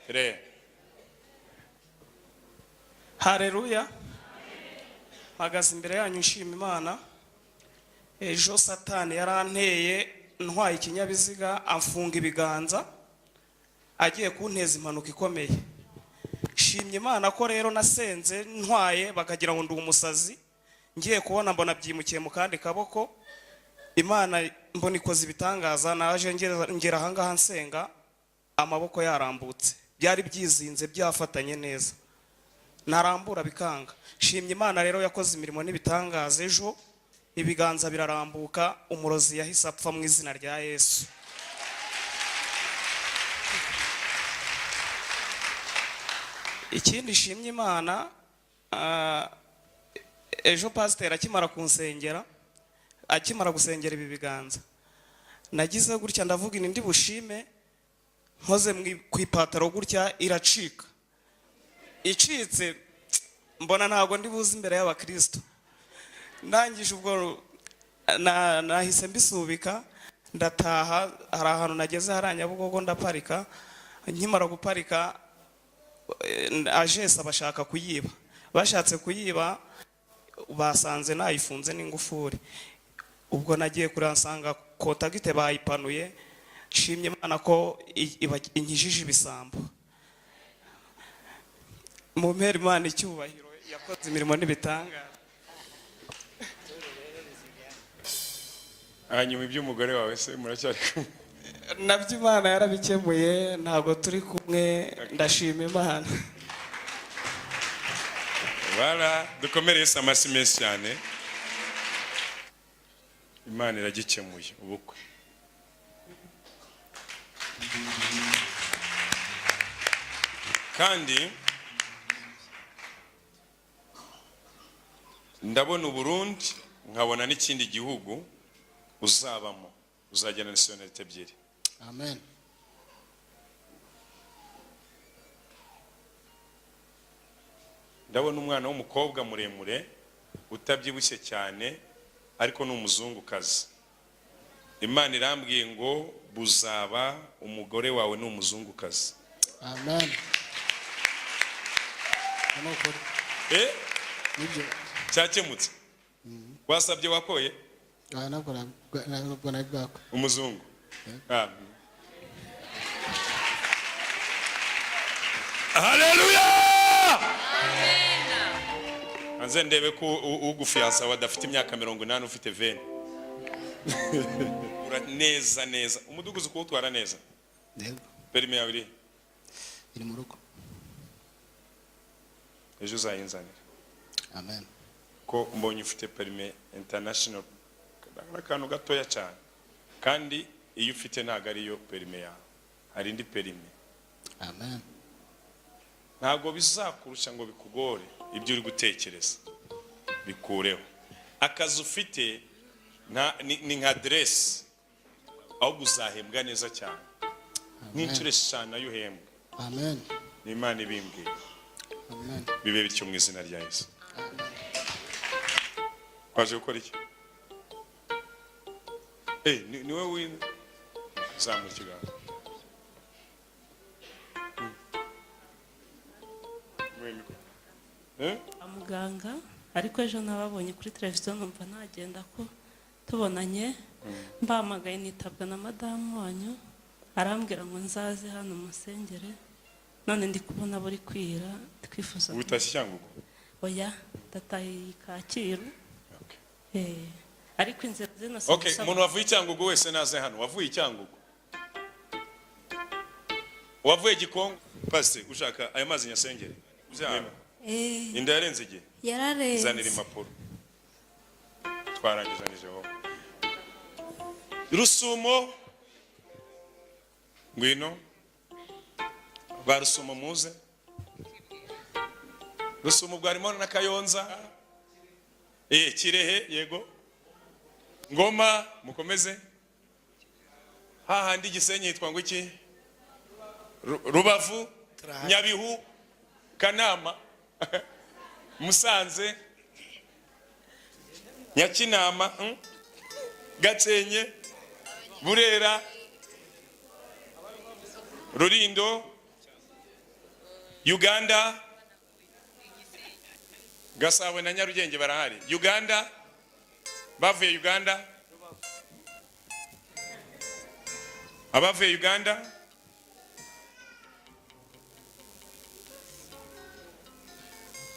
re. Haleluya. Mpagaze imbere yanyu nshima Imana. Ejo Satani yaranteye ntwaye ikinyabiziga amfunga ibiganza agiye kunteza impanuka ikomeye. Shimye Imana ko rero nasenze ntwaye bakagira ngo ndi umusazi, ngiye kubona mbona byimukiye mu kandi kaboko. Imana mbona ikoze ibitangaza, naje ngera ahangaha nsenga amaboko yarambutse, byari byizinze byafatanye neza, narambura bikanga. Shimye Imana rero yakoze imirimo n'ibitangaza. Ejo ibiganza birarambuka, umurozi yahise apfa mu izina rya Yesu. Ikindi shimye Imana, ejo pasiteri akimara kunsengera, akimara gusengera ibi biganza, nagize gutya ndavuga ndi bushime, nkoze ku ipataro gutya iracika. Icitse mbona ntago ndi buze imbere y'abakristo. Ndangije ubwo nahise mbisubika ndataha. Hari ahantu nageze haranyabugogo ndaparika. Nkimara guparika ajesa bashaka kuyiba. Bashatse kuyiba basanze nayifunze n'ingufuri. Ubwo nagiye kuransanga kotagite bayipanuye. Shimye Imana ko inkijije ibisambo. Mu mpera Imana icyubahiro, yakoze imirimo n'ibitanga. Hanyuma iby'umugore wawe se muracyari kumwe? Nabyo Imana yarabikemuye, ntabwo turi kumwe. Ndashima Imana. Wala dukomere Yesu amasi menshi cyane. Imana iragikemuye ubukwe. Kandi ndabona Burundi, nkabona n'ikindi gihugu uzabamo, uzagena nationality ebyiri. Amen. Ndabona umwana w'umukobwa muremure utabyibushye cyane, ariko ni umuzungukazi. Imana irambwiye ngo buzaba umugore wawe ni umuzungukazi. Amen. Nibyo cyakemutse. Wasabye wakoye? Ntabwo nabwako. Umuzungu. Haleluya! Amen. Anze ndebe ko ugufiansa wadafite imyaka 80 ufite 20. Ura neza. Umuduguzi ko utwara neza. Yego. Perime yawe iri mu rugo. Ejo uzayinzanira. Amen. Ko mbonye ufite perime international, akantu gatoya cyane. Kandi iyo ufite ntago ariyo perime yawe, hari indi perime Amen. ntabwo bizakurusha ngo bikugore ibyo uri gutekereza, bikureho. Akazi ufite ni nka aderesi, aho uzahembwa neza cyane nk'inshuro 5 nayo uhembwa. Amen. Ni Imana ibimbwiye. Amen. Bibe bityo mu izina rya Yesu. Waje gukora iki? Ni wowe zamura ikiganza. Muganga, ariko ejo nababonye kuri televiziyo numva nagenda ko tubonanye, mbamagaye nitabwa na madamu wanyu, arambwira ngo nzaze hano musengere, none ndi kubona buri kwira, twifuza. Utashye Cyangugu? Oya, ndataye Kacyiru. Ariko inzira zino umuntu wavuye Cyangugu wese naze hano. Wavuye Cyangugu? Wavuye Gikongo? Pastor, ushaka aya mazi nyasengere? Uzana. Inda yarenze igihe? Yararenze. Zanira impapuro. Twarangizanije wowe. Rusumo ngwino. Ba Rusumo muze. Rusumo bwarimo na Kayonza. Kirehe yego. Ngoma mukomeze. Hahandi Gisenyi hitwa ngo iki? Rubavu, Nyabihu, Kanama, Musanze, Nyakinama, Gakenke, Burera, Rulindo, Uganda, Gasabo na Nyarugenge barahari. Uganda, bavuye Uganda, abavuye Uganda,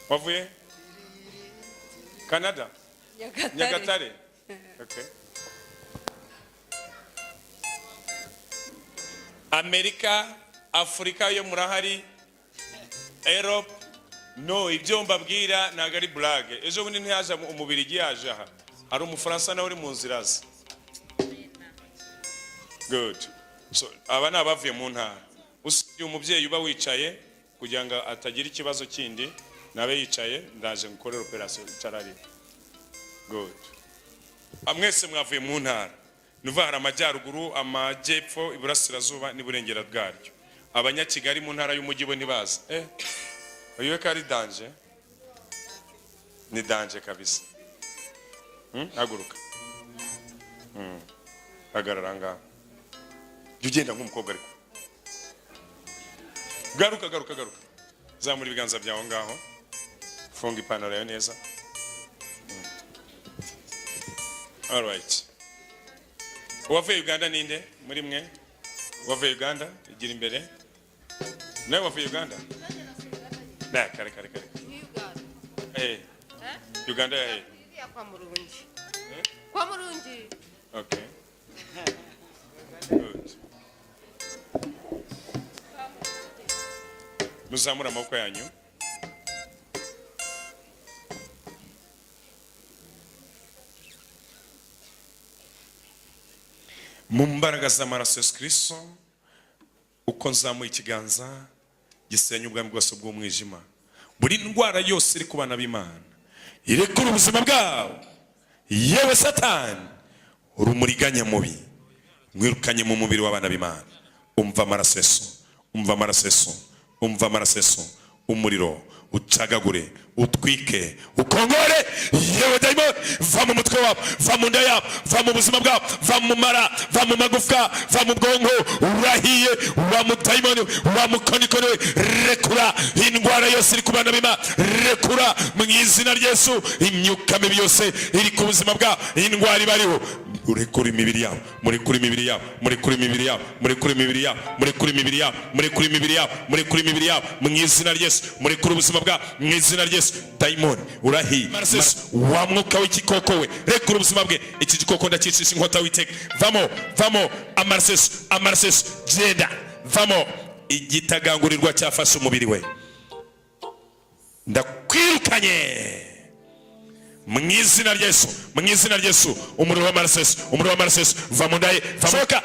wavuye Canada, Nyagatare. Okay. Amerika, Afrika yo murahari, Europe. No, ibyo mbabwira ntago ari blague. Ejo bundi ntiyaje umubirigi yaje aha. Hari umufaransa nawe uri mu nzira ze. Good. So aba nabavuye mu ntara. Usibye umubyeyi uba wicaye kugira ngo atagira ikibazo kindi, nabe yicaye ndaje gukorera operation icarari. Good. Amwese mwavuye mu ntara. Nuva hari amajyaruguru, amajyepfo, iburasirazuba n'iburengera bwaryo. Abanyakigali mu ntara y'umujyi bo ntibaza. Oyo kari danje. Ni danje kabisa. Haguruka. Hagarara ngaho. Ugenda nk'umukobwa ariko. Garuka. Zamura ibiganza byawe ngaho. Funga ipantaro yawe neza. All right. Wavuye Uganda ninde muri mwe? Wavuye Uganda igira imbere. Nawe wavuye Uganda? Na kare. Uganda kwa Murungi. Kwa Murungi. Okay. Good. Muzamura amaboko yanyu. Mu mbaraga z'amaraso Yesu Kristo, uko nzamuye ikiganza gisenya ubwami bwose bw'umwijima, buri ndwara yose iri ku bana b'Imana irekura ubuzima bwabo. Yewe Satani, urumuriganya mubi, mwirukanye mu mubiri w'abana b'Imana. Umva amaraso Yesu, umva amaraso Yesu, umuriro ucagagure, utwike, ukongore. Yewe daimon, va mu mutwe wabo, va mu nda yabo, va mu buzima bwabo, va mu mara, va mu magufwa, va mu bwonko. Urahiye, wa mu daimon, wa mu konikoni, rekura indwara yose iri ku bana b'Imana, rekura mu izina rya Yesu. Imyuka mibi yose iri ku buzima bwabo, indwara ibariho, urekura imibiri yabo, murekura imibiri yabo, murekura imibiri yabo, murekura imibiri yabo, murekura imibiri yabo, murekura imibiri yabo, murekura imibiri yabo mu izina rya Yesu. Murekura ubuzima bwabo mu izina rya Yesu. Daimon urahiye, wa mwuka w'igikoko we, rekura ubuzima bwe. Iki gikoko ndakicisha inkota w'Iteka. Vamo amaraso Yesu, genda, vamo. Igitagangurirwa cyafashe umubiri we, ndakwirukanye mu izina rya Yesu, mu izina rya Yesu, umuriro w'amaraso Yesu, umuriro w'amaraso Yesu, va mu nda ye,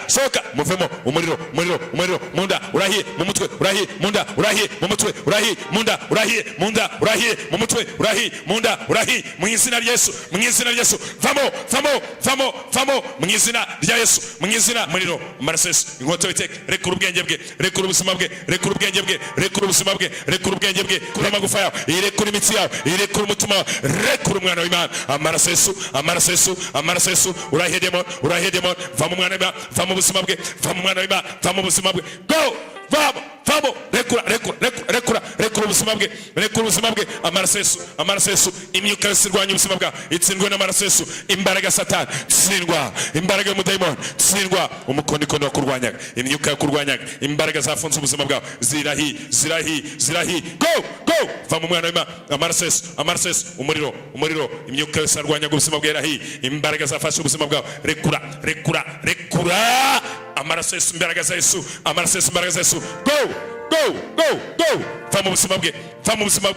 sohoka, muvemo umuriro, mu nda urahiye, mu mutwe urahiye, mu nda urahiye, mu mutwe urahiye, mu nda urahiye, mu nda urahiye, mu mutwe urahiye, mu nda urahiye, mu izina rya Yesu, mu izina rya Yesu, vamo, mu izina rya Yesu, mu izina muriro amaraso Yesu, inkota y'Uwiteka, rekura ubwenge bwe, rekura ubuzima bwe, rekura ubwenge bwe, rekura ubuzima bwe, rekura ubwenge bwe, kuri amagufa yawe, irekura imitsi yawe, irekura umutima wawe, rekura umwana w'Imana, amaraso Yesu, amaraso Yesu, amaraso Yesu, urahiye demon, va mu mwana w'Imana, va mu buzima bwe, va mu mwana w'Imana, va mu buzima bwe, go, vamo, rekura ubuzima bwe, rekura ubuzima bwe, amaraso Yesu, imyuka yose irwanya ubuzima bwawe itsindwe n'amaraso Yesu, imbaraga Satani tsindwa, imbaraga y'umudayimoni tsindwa, umukondo wakurwanyaga, imyuka yakurwanyaga, imbaraga zafunze ubuzima bwawe zirahi, go, va mu mwana w'Imana, amaraso Yesu, umuriro, imyuka yose arwanyaga ubuzima bwawe irahi, imbaraga zafashe ubuzima bwawe, rekura, amaraso Yesu, imbaraga za Yesu, amaraso Yesu, imbaraga za Yesu, go, va mu buzima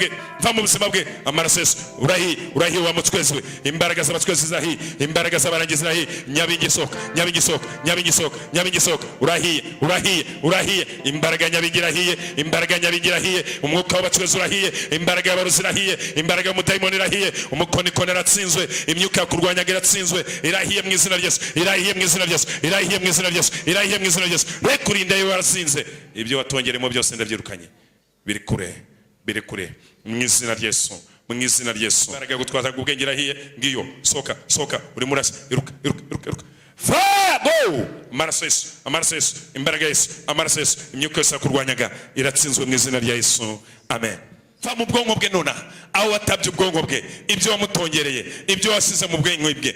bwe, amaraso Yesu, urahi wa mutwezi we, imbaraga z'abatwezi zirahi, imbaraga z'abarangizi zirahi, nyabingi soka, urahiye, imbaraga nyabingi irahiye, umwuka w'abatwezi urahiye, imbaraga y'abarozi irahiye, imbaraga y'umudayimoni irahiye, umukonikoni aratsinzwe, imyuka yakurwanyaga iratsinzwe, irahiye mu izina rya Yesu, rekura inda yawe waratsinze, ibyo watongeremo byose ndabyirukanye, biri kure mu izina rya Yesu, imbaraga yo gutwaza ubwenge irahiye, ngiyo, soka, uri murasa, iruka, go, amaraso Yesu, imbaraga Yesu, amaraso Yesu, imyuka yose yakurwanyaga iratsinzwe mu izina rya Yesu, amen. Va mu bwonko bwe nona, aho watabye ubwonko bwe, ibyo wamutongereye, ibyo wasize mu bwenge bwe,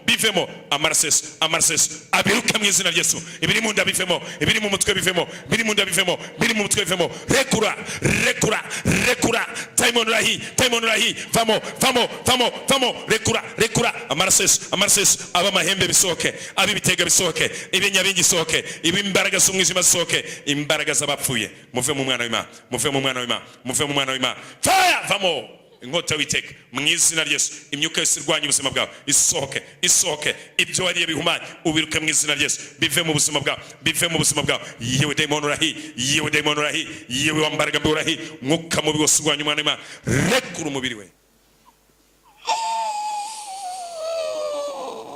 bivemo, amaraso Yesu, abiruke mu izina rya Yesu, ibiri mu nda bivemo, ibiri mu mutwe bivemo, biri mu nda bivemo, biri mu mutwe bivemo, rekura, daimon urahi, vamo, rekura, amaraso Yesu, aba mahembe bisohoke, aba ibitega bisohoke, ibinyabingi bisohoke, imbaraga z'umwijima zisohoke, imbaraga z'abapfuye, muve mu mwana w'Imana, fire, vamo, inkota y'Uwiteka, mu izina rya Yesu, imyuka yose irwanya ubuzima bwawe isohoke, ibyo wariye bihumanye ubiruke mu izina rya Yesu, bive mu buzima bwawe, yewe daimon urahi, yewe wambaraga mbi urahi, mwuka mubi wose urwanya umwana w'Imana, rekura umubiri we.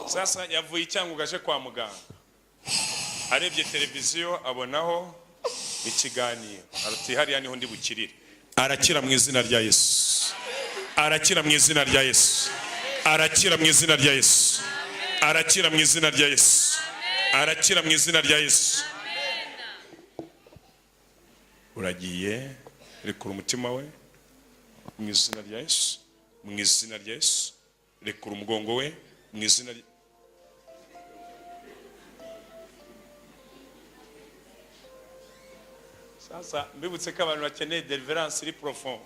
Sasa yavuye cyangwa ugaje kwa muganga, arebye televiziyo abonaho ikiganiro, arati hariya niho ndi bukirire, arakira mu izina rya Yesu, arakira mu izina rya Yesu, arakira mu izina rya Yesu, arakira mu izina rya Yesu, arakira mu izina rya Yesu. Uragiye, rekura umutima we mu izina rya Yesu, mu izina rya Yesu, rekura umugongo we mu izina rya Sasa mbibutse ko abantu bakeneye deliverance iri profond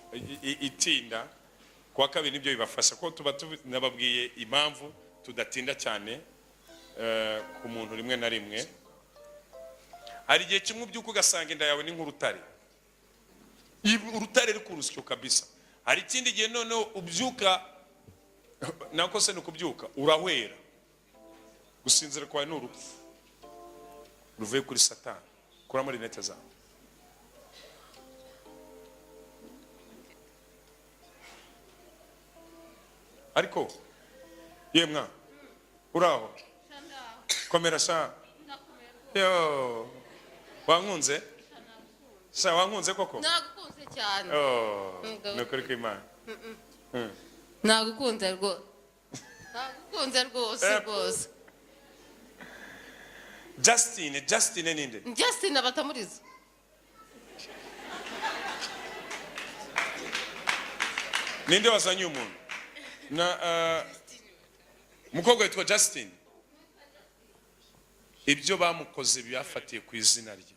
itinda, kwa kabiri nibyo bibafasha ko tuba nababwiye impamvu tudatinda cyane ku muntu rimwe na rimwe. Hari igihe kimwe ubyuka ugasanga inda yawe ni nk'urutare, urutare rukurusyo kabisa. Hari ikindi gihe noneho ubyuka nako se nukubyuka urahwera, gusinzira kwawe ni urupfu ruvuye kuri Satani. Kura muri nete zawe. Ariko yemwa uraho komera sha yo wankunze sha wankunze koko nagukunze cyane nukuri ko Imana nagukunze rwose Justine ninde Justine abatamuriza ninde wazanye umuntu na mukobwa witwa Justine, ibyo bamukoze byafatiye ku izina rye.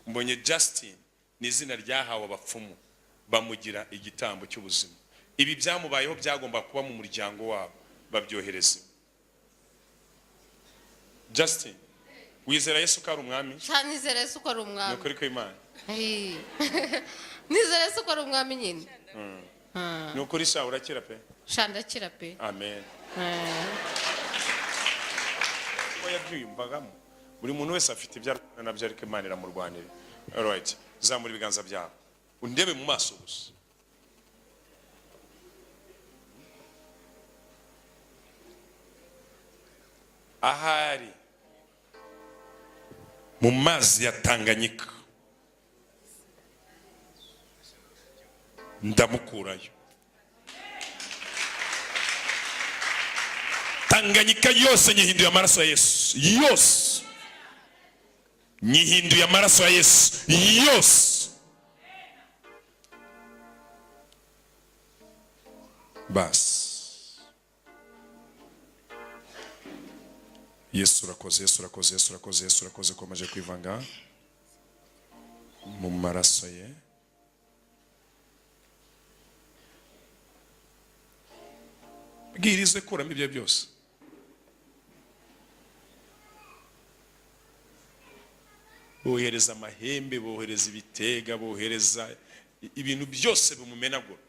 Mbonye Justine ni izina ryahawe abapfumu bamugira igitambo cy'ubuzima. Ibi byamubayeho byagomba kuba mu muryango wabo, babyohereza. Justine, wizera Yesu ko ari umwami? Nizera Yesu ko ari umwami. Nukuri ko Imana nizera Yesu ko ari umwami nyine. ni ukuri sha urakira pe. Shandakira pe. Amen. Ko yabyiyumvagamo buri muntu wese afite ibyo nabyo ariko Imana iramurwanira. Alright, zamura ibiganza byawe undebe mu maso gusa. Ahari mu mazi ya Tanganyika ndamukurayo. Tanganyika yose nyihinduye amaraso ya Yesu, yose nyihinduye amaraso ya Yesu, yose. Bas Yesu urakoze, Yesu urakoze, Yesu urakoze, Yesu urakoze ko maje kwivanga mu maraso ye. Bwirizwe kuramo ibyo byose. Bohereza amahembe, bohereza ibitega, bohereza ibintu byose bimumenagura.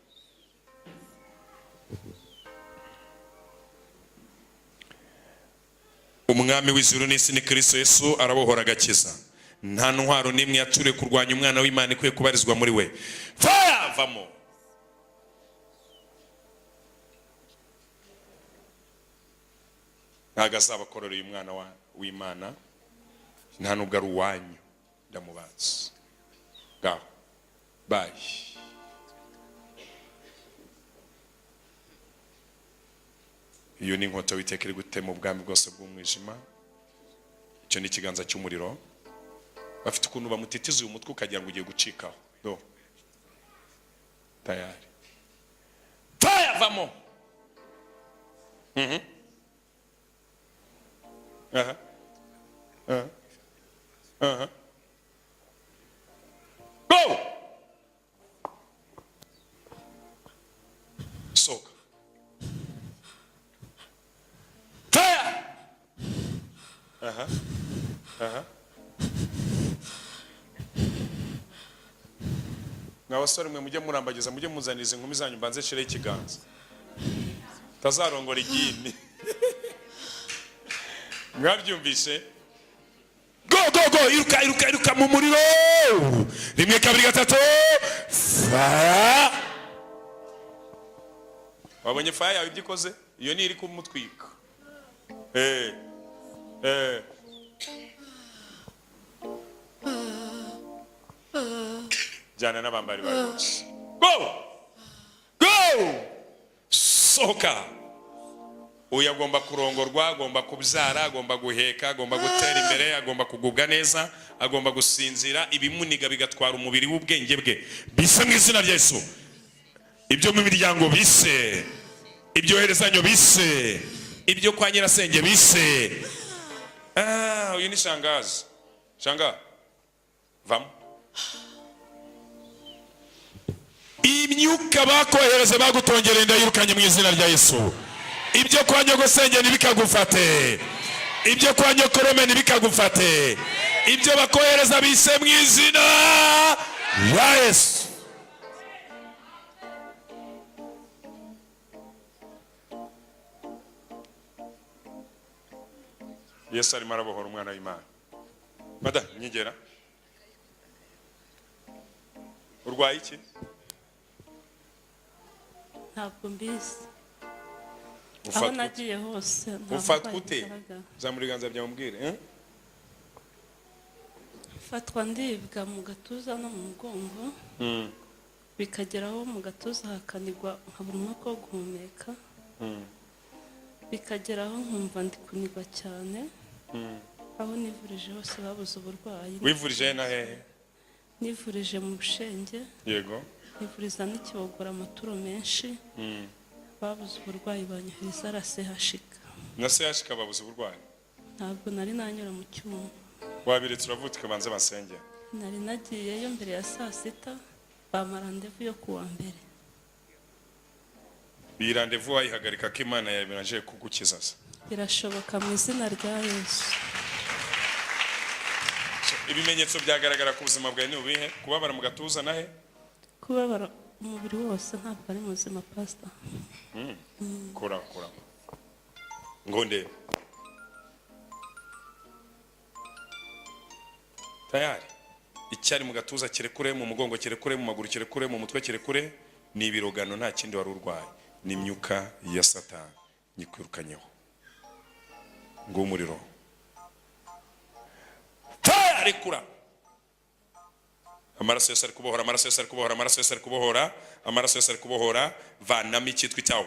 Umwami w'ijuru n'isi ni Kristo Yesu arabohora agakiza. Nta ntwaro n'imwe yature kurwanya umwana w'Imana ikwiye kubarizwa muri we. Fire vamo. Ntago azabakororeye umwana w'Imana, nta nubwo ari uwanyu. Ndamubatse ngaho bayi. Iyo ni inkota witeka iri gutema ubwami bwose bw'umwijima. Icyo ni ikiganza cy'umuriro. Bafite ukuntu bamutitiza uyu mutwe ukagira ngo ugiye gucikaho. Do tayari. Fire vamo. Go. Soka. Fire. N'abasore mwe mujye murambagiza, mujye muzaniriza inkumi zanyu mbanze shire ikiganza. Tazarongora igini. Mwabyumvise? Go iruka mu muriro. Rimwe kabiri gatatu. Fire. Wabonye fire yawe ibikoze? Iyo ni iri kumutwika. Jana n'abambari baruci. Go. Soka. Uyu agomba kurongorwa, agomba kubyara, agomba guheka, agomba gutera imbere, agomba kugubwa neza, agomba gusinzira, ibimuniga bigatwara umubiri w'ubwenge bwe. Bise mu izina rya Yesu. Ibyo mu miryango bise, ibyoherezanyo bise, ibyo kwa nyirasenge bise. Uyu ni shangazi. Shanga. Vamo. Imyuka bakohereze bagutongereye ndayirukanye mu izina rya Yesu. Ibyo kwa nyogosenge ntibikagufate, ibyo kwa nyokorome ntibikagufate, ibyo bakohereza bise mu izina rya Yesu. Yesu arimo arabohora umwana w'Imana. Mada nyigera. Urwaye iki? Ntabwo mbizi. Aho nagiye hose ufatwa ute? Zamura ibiganza byawe umbwire. Fatwa ndibwa mu gatuza no mu mugongo. Bikageraho mu gatuza hakanigwa nkabura umwuka wo guhumeka. Bikageraho nkumva ndi kunigwa cyane. Aho nivurije hose babuze uburwayi. Wivurije na hehe? Nivurije mu Bushenge. Yego. Nivuriza n'Ikibogora amaturo menshi. Babuze uburwayi banyohereza rasehashika. Na sehashika babuze uburwayi? Ntabwo nari nanyura mu cyuma. Wabiretse uravutika banze basengera. Nari nagiyeyo mbere ya saa sita bampa randevu yo kuwa mbere. Iyi randevu wayihagarika ko Imana yabiraje kugukiza se? Birashoboka mu izina rya Yesu. Ibimenyetso byagaragara ku buzima bwawe ni ubihe? Kubabara mu gatuza nahe? Kubabara umubiri wose ntabwo ari muzima pastor. kora ngo ndebe tayari. Icyari mu gatuza kirekure, mu mugongo kirekure, mu maguru kirekure, mu mutwe kirekure, ni ibirogano, nta kindi wari urwaye. Ni imyuka ya Satani nyikwirukanyeho. Ngo umuriro tayari kura. Amaraso yose ari kubohora, amaraso yose ari kubohora, amaraso yose ari kubohora, amaraso yose ari kubohora. Vanamo icyitwa icyawo.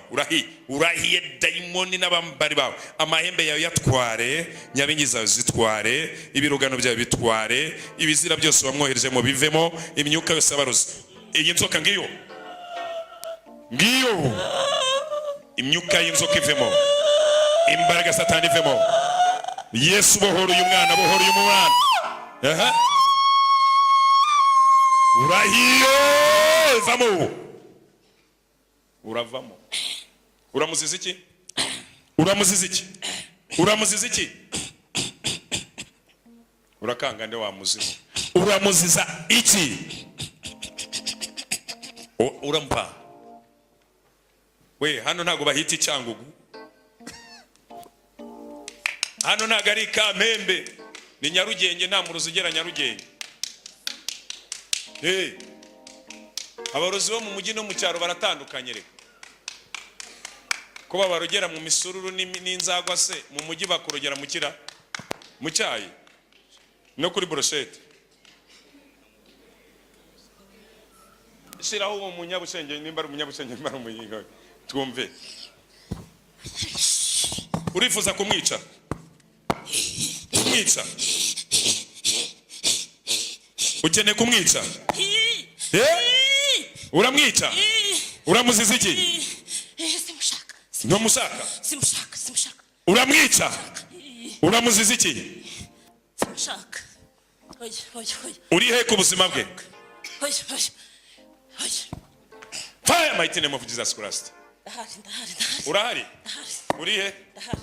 Urahiye dayimoni n'abambari bawe. Amahembe yawe yatware, nyabingi zawe zitware, ibirogano byawe bitware, ibizira byose wamwohereje mu bivemo, imyuka yose abarozi. Iyi nzoka ngiyo imyuka y'inzoka ivemo, imbaraga Satani ivemo. Yesu bohora uyu mwana, bohora uyu mwana. Urahiye vamo. Uravamo. Uramuziza iki? Uramuziza iki? Uramuziza iki? Urakanga nde wa muzimu? Uramuziza iki? Urampa. We hano ntago bahita icyangugu. Hano ntago ari Kamembe, ni Nyarugenge, nta muruzi ugera Nyarugenge. Abarozi bo mu mujyi no mu cyaro baratandukanye reka. Kuba barogera mu misururu n'inzagwa se, mu mujyi bakurogera mu kira, mu cyayi no kuri brochette. Shiraho uwo munyabusenge, nimba ari umunyabusenge, nimba ari umuyinga, twumve. Urifuza kumwica? Kumwica? Ukeneye kumwica? Uramwica? Uramuziza iki? Simushaka. Numushaka? Simushaka. Uramwica? Uramuziza iki? Simushaka. Oya. Uri he ku buzima bwe? Oya. Fire mighty name of Jesus Christ. Ndahari. Urahari? Uri he? Ndahari.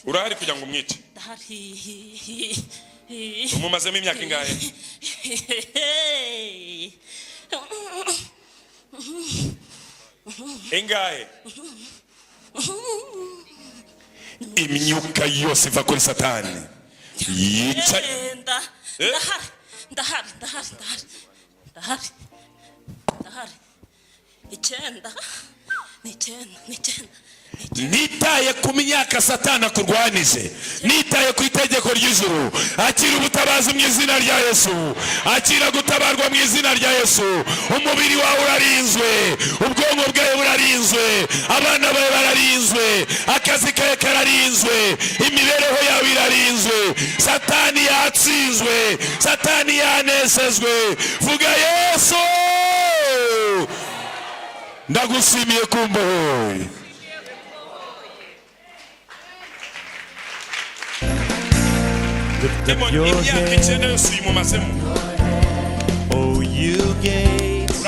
Urahari kugira ngo umwice? Ndahari. Umumazemo imyaka ingahe? Ingahe? Imyuka yose iva kuri Satani yica. Ndahari. Icyenda. Nitaye ku myaka Satani akurwanije, nitaye ku itegeko ry'ijuru. Akira ubutabazi mu izina rya Yesu, akira gutabarwa mu izina rya Yesu. Umubiri wawe urarinzwe, ubwonko bwawe burarinzwe, abana bawe bararinzwe, akazi kawe kararinzwe, imibereho yawe irarinzwe. Satani yatsinzwe, Satani yanesezwe. Vuga Yesu, ndagushimiye kumbohoye. Lift up your head, oh you gates,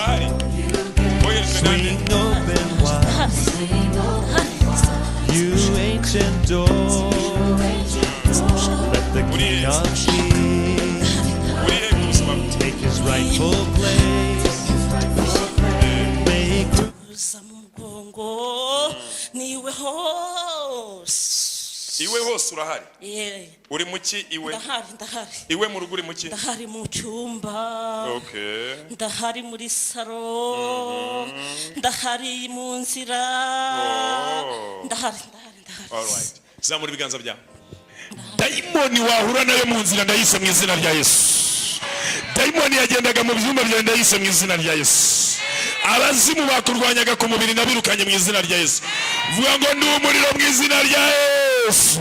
swing open wide, you ancient doors. Let the King of Kings take his rightful place. Make niwe hose. Iwe hose urahari? Uri muki iwe? Ndahari. Iwe mu rugo uri muki? Ndahari mu cyumba. Okay. Ndahari muri saro. Ndahari mu nzira. Ndahari. All right. Zamura ibiganza byawe. Daimoni wahura nayo mu nzira ndayise mu izina rya Yesu. Daimoni yagendaga mu byumba byawe ndayise mu izina rya Yesu. Abazimu bakurwanyaga ku mubiri nabirukanye mu izina rya Yesu. Vuga ngo ndi umuriro mu izina rya Yesu.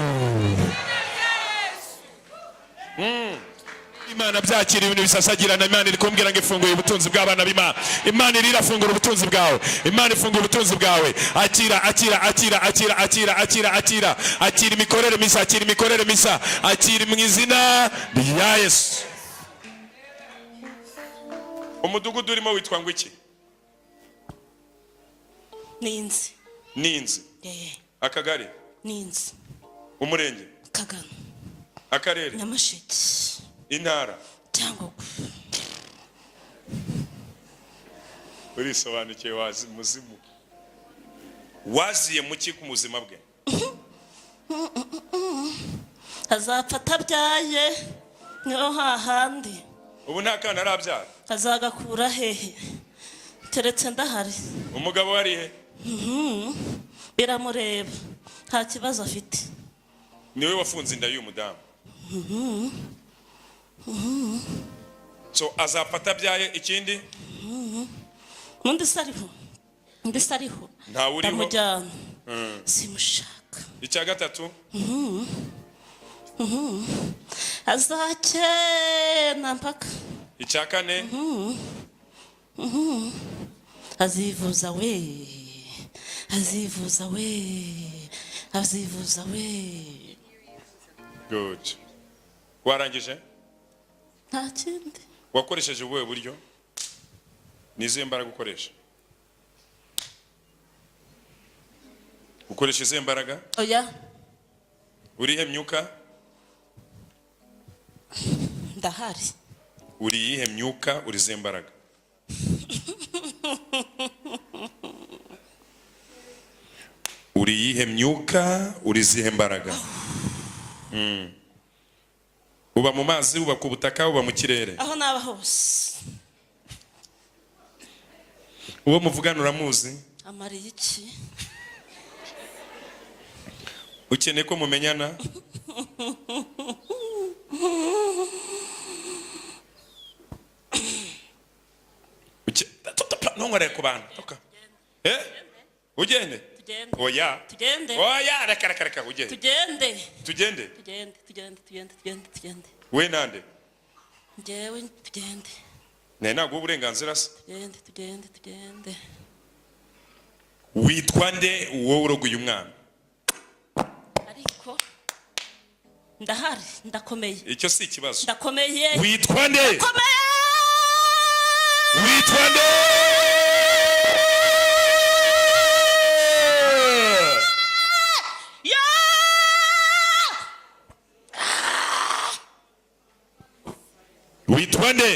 Imana byakira ibintu bisasagirana. Imana iri kumbwira ngo ifunguye ubutunzi bw'abana b'Imana. Imana iri irafungura ubutunzi bwawe. Imana ifungura ubutunzi bwawe. Akira imikorere misa, akira mu izina rya Yesu. Umudugudu urimo witwa ngo iki? Ninzi. Akagari? Ninzi. Umurenge? Kagano. Akarere? Nyamasheke. Intara? Cyangugu. urisobanukiwe wazi muzimu waziye muki ku muzima bwe azapfa atabyaye niho hahandi ubu nta kana arabyara azagakura hehe teretse ndahari umugabo wari he biramureba nta kibazo afite niwe wafunze inda y'uyu mudamu so azapfa atabyaye ikindi undi se ariho ntawe uriho ndamujyana simushaka icya gatatu azakena mpaka icya kane azivuza we azivuza we good warangije nta kindi wakoresheje ubuhe buryo nizihe mbaraga ukoresha ukoresha izihe mbaraga oya urihe myuka ndahari uri iyihe myuka uri izihe mbaraga uri iyihe myuka uri izihe mbaraga uba mu mazi uba ku butaka uba mu kirere aho naba hose uwo muvugana uramuzi amariye iki ukeneye ko mumenyana ntongorere ku bantu ugende oya reka ugende tugende we nande njyewe tugende nawe ntabwo uburenganzira se tugende witwa nde wowe urogoye umwana ariko ndahari ndakomeye icyo si ikibazo ndakomeye witwa nde ndakomeye witwa nde witwa nde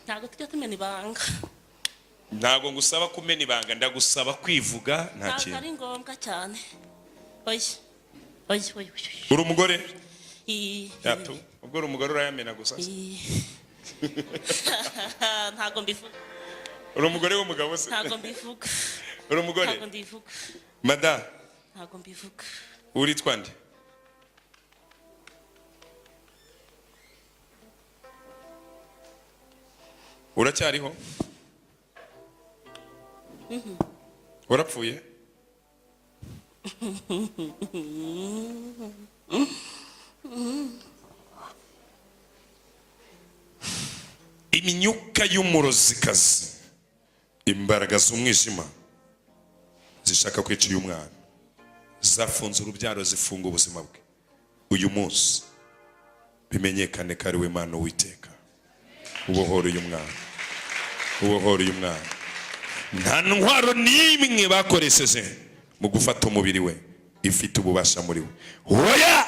ntabwo tujya tumena ibanga ntabwo ngusaba kumena ibanga ndagusaba kwivuga nta ntabwo kintu ari ngombwa cyane oya uri umugore Ii. yato ubwo uri umugore urayamena gusa se Ii. ntabwo mbivuga uri umugore w'umugabo se ntabwo mbivuga uri umugore ntabwo ndivuga mada ntabwo mbivuga uritwa nde uracyariho warapfuye imyuka y'umurozikazi imbaraga z'umwijima zishaka kwica uyu mwana zafunze urubyaro zifunga ubuzima bwe uyu munsi bimenyekane ko ari we Mana Uwiteka ubohora uyu mwana ubohora uyu mwana nta ntwaro n'imwe bakoresheje mu gufata umubiri we ifite ububasha muri we oya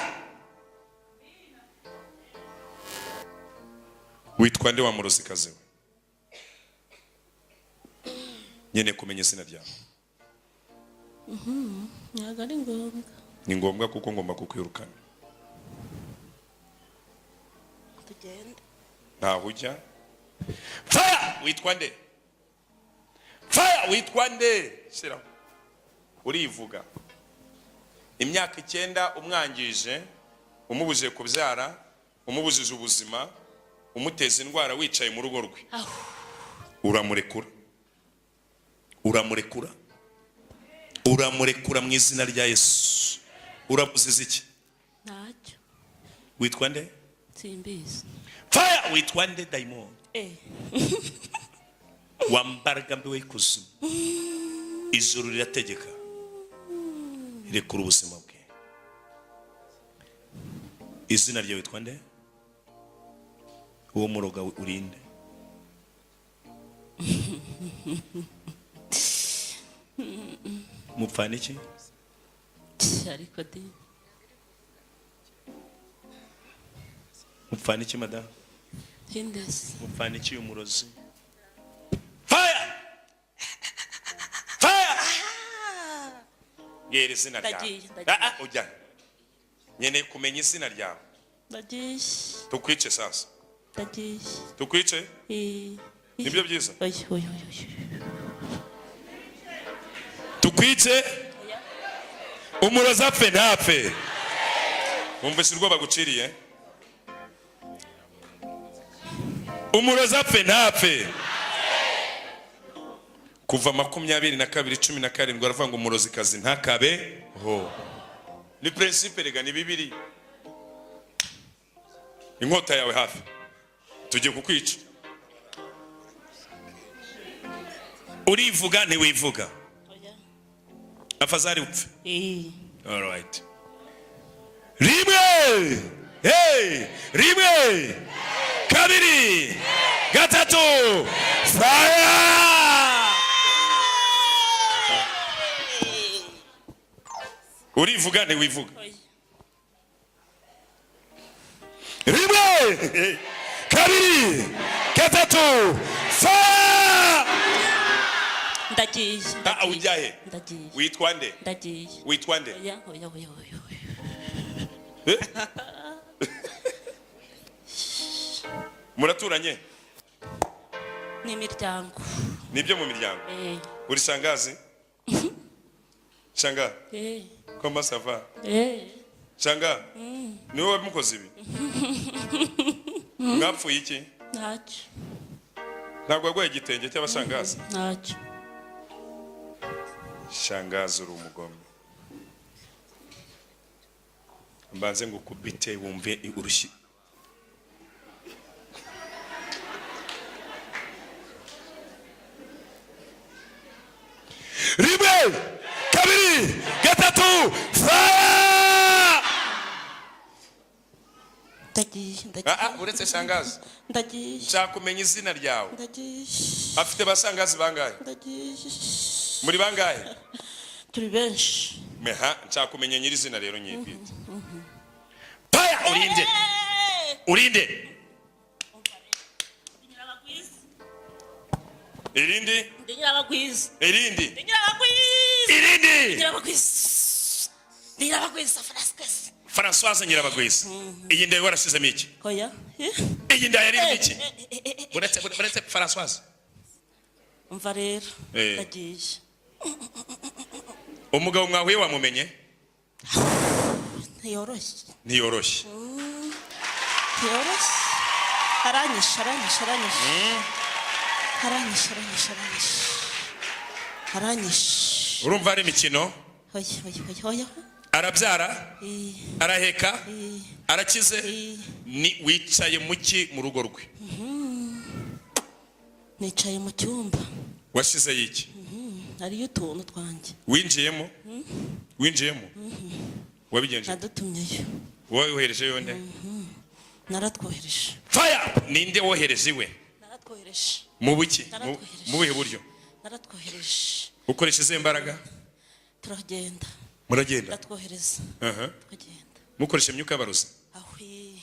witwa nde wa murozikazi we nyene kumenya izina ryawe ntabwo ari ngombwa ni ngombwa kuko ngomba kukwirukana tugende ntaho ujya fire witwa nde fire witwa nde shyiraho urivuga imyaka 9 umwangije umubujije kubyara umubujije ubuzima umuteza indwara wicaye mu rugo rwe uramurekura uramurekura uramurekura mu izina rya Yesu urabuziza iki ntacyo witwa nde simbizi fire witwa nde daimon wambaraga mbi w'ikuzimu ijuru rirategeka rekura ubuzima bwe izina ryawe witwa nde uwo muroga urinde mupfana iki ariko di mupfana iki madamu hindesi upfana iki umurozi? Fire! Fire! Ngera izina ryawe. Ndagiye. Ujya. Nyeneye kumenya izina ryawe. ndagiye Tukwice sasa. ndagiye Tukwice? Nibyo byiza. oya Tukwice? Umurozi apfe ntapfe. Wumvise urwo baguciriye? Umurozi apfe ntapfe. Kuva 22:17 aravuga ngo umurozi kazi ntakabe ho. Ni principe rega ni bibiri. Inkota yawe hafi. Tugiye kukwica. Urivuga ntiwivuga. Afazari upfe. All right. Rimwe! Hey! Rimwe! Kabiri! Gatatu! Fire! Urivuga ntiwivuga. Rimwe! Kabiri! Gatatu! Fire! ndagiye Ujyahe? ndagiye Witwa nde? ndagiye Witwa nde? oya Muraturanye? ni imiryango Nibyo mu miryango. Uri shangazi? Shanga? Comment ça va? Shanga? Niwe wamukoze ibi? Mwapfuye iki? ntacyo Ntabwo wagwaye igitenge cy'abashangazi? ntacyo Shangazi uri umugome. Mbanze ngo kubite wumve urushyi. Rimwe! Kabiri! Gatatu! Fire! ndagiye Uretse shangazi. ndagiye Nshaka kumenya izina ryawe. ndagiye Afite basangazi bangahe? ndagiye Muri bangahe? turi benshi Nshaka kumenya nyiri izina rero nyibwite. Paya urinde. Urinde. Irindi? Ndinyirabagwiza Irindi? Ndinyirabagwiza Françoise Nyirabagwiza. Iyi nda warashizemo iki? oya Iyi nda yari iki? Buretse Françoise. umva rero ndagiye Umugabo mwahuye wamumenye? Ntiyoroshye. aranyisha Urumva ari imikino? oya Arabyara? Araheka? Arakize? Ni wicaye muki mu rugo rwe? nicaye mu cyumba Washize yiki? hariyo utuntu twanjye Winjiyemo? Wabigenje? nadutumyeyo Wowe wohereje yonde? naratwohereje Fire! Ninde wohereje iwe? naratwohereje Mu buki? Mu buhe buryo? naratwohereje Ukoresha izihe mbaraga? turagenda Muragenda? natwohereza tukagenda Mukoresha imyuka y'abarozi? ahwi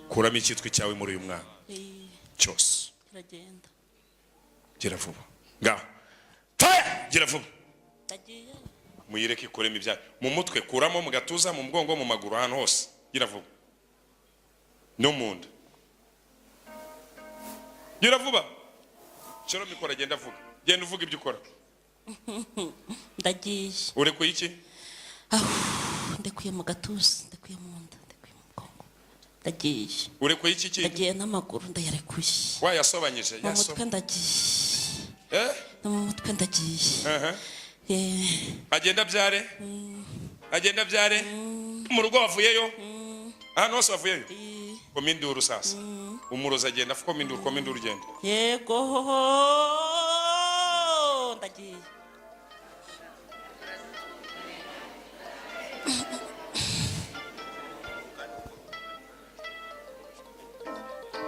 Kuramo icyitwa cyawe muri uyu mwana cyose. turagenda Gira vuba. Ngaho. Fire! Gira vuba. ndagiye Muyireke ikoremo ibyayo. Mu mutwe kuramo, mu gatuza, mu mugongo, mu maguru, ahantu hose. Gira vuba. No munda. Gira vuba. Shoro mikora genda vuga. Genda uvuga ibyo ukora. ndagiye Urekuye iki? ndekuye mu gatuza ndekuye mu nda ndekuye mu mugongo ndagiye Urekuye iki? ndagiye n'amaguru ndayarekuye Wayasobanyije? mu mutwe ndagiye no mu mutwe ndagiye agenda byare? Agenda byare? Mu rugo wavuyeyo? Ahantu hose wavuyeyo? Kominduru sasa. Umurozi agenda afuko kominduru ugenda. yego ndagiye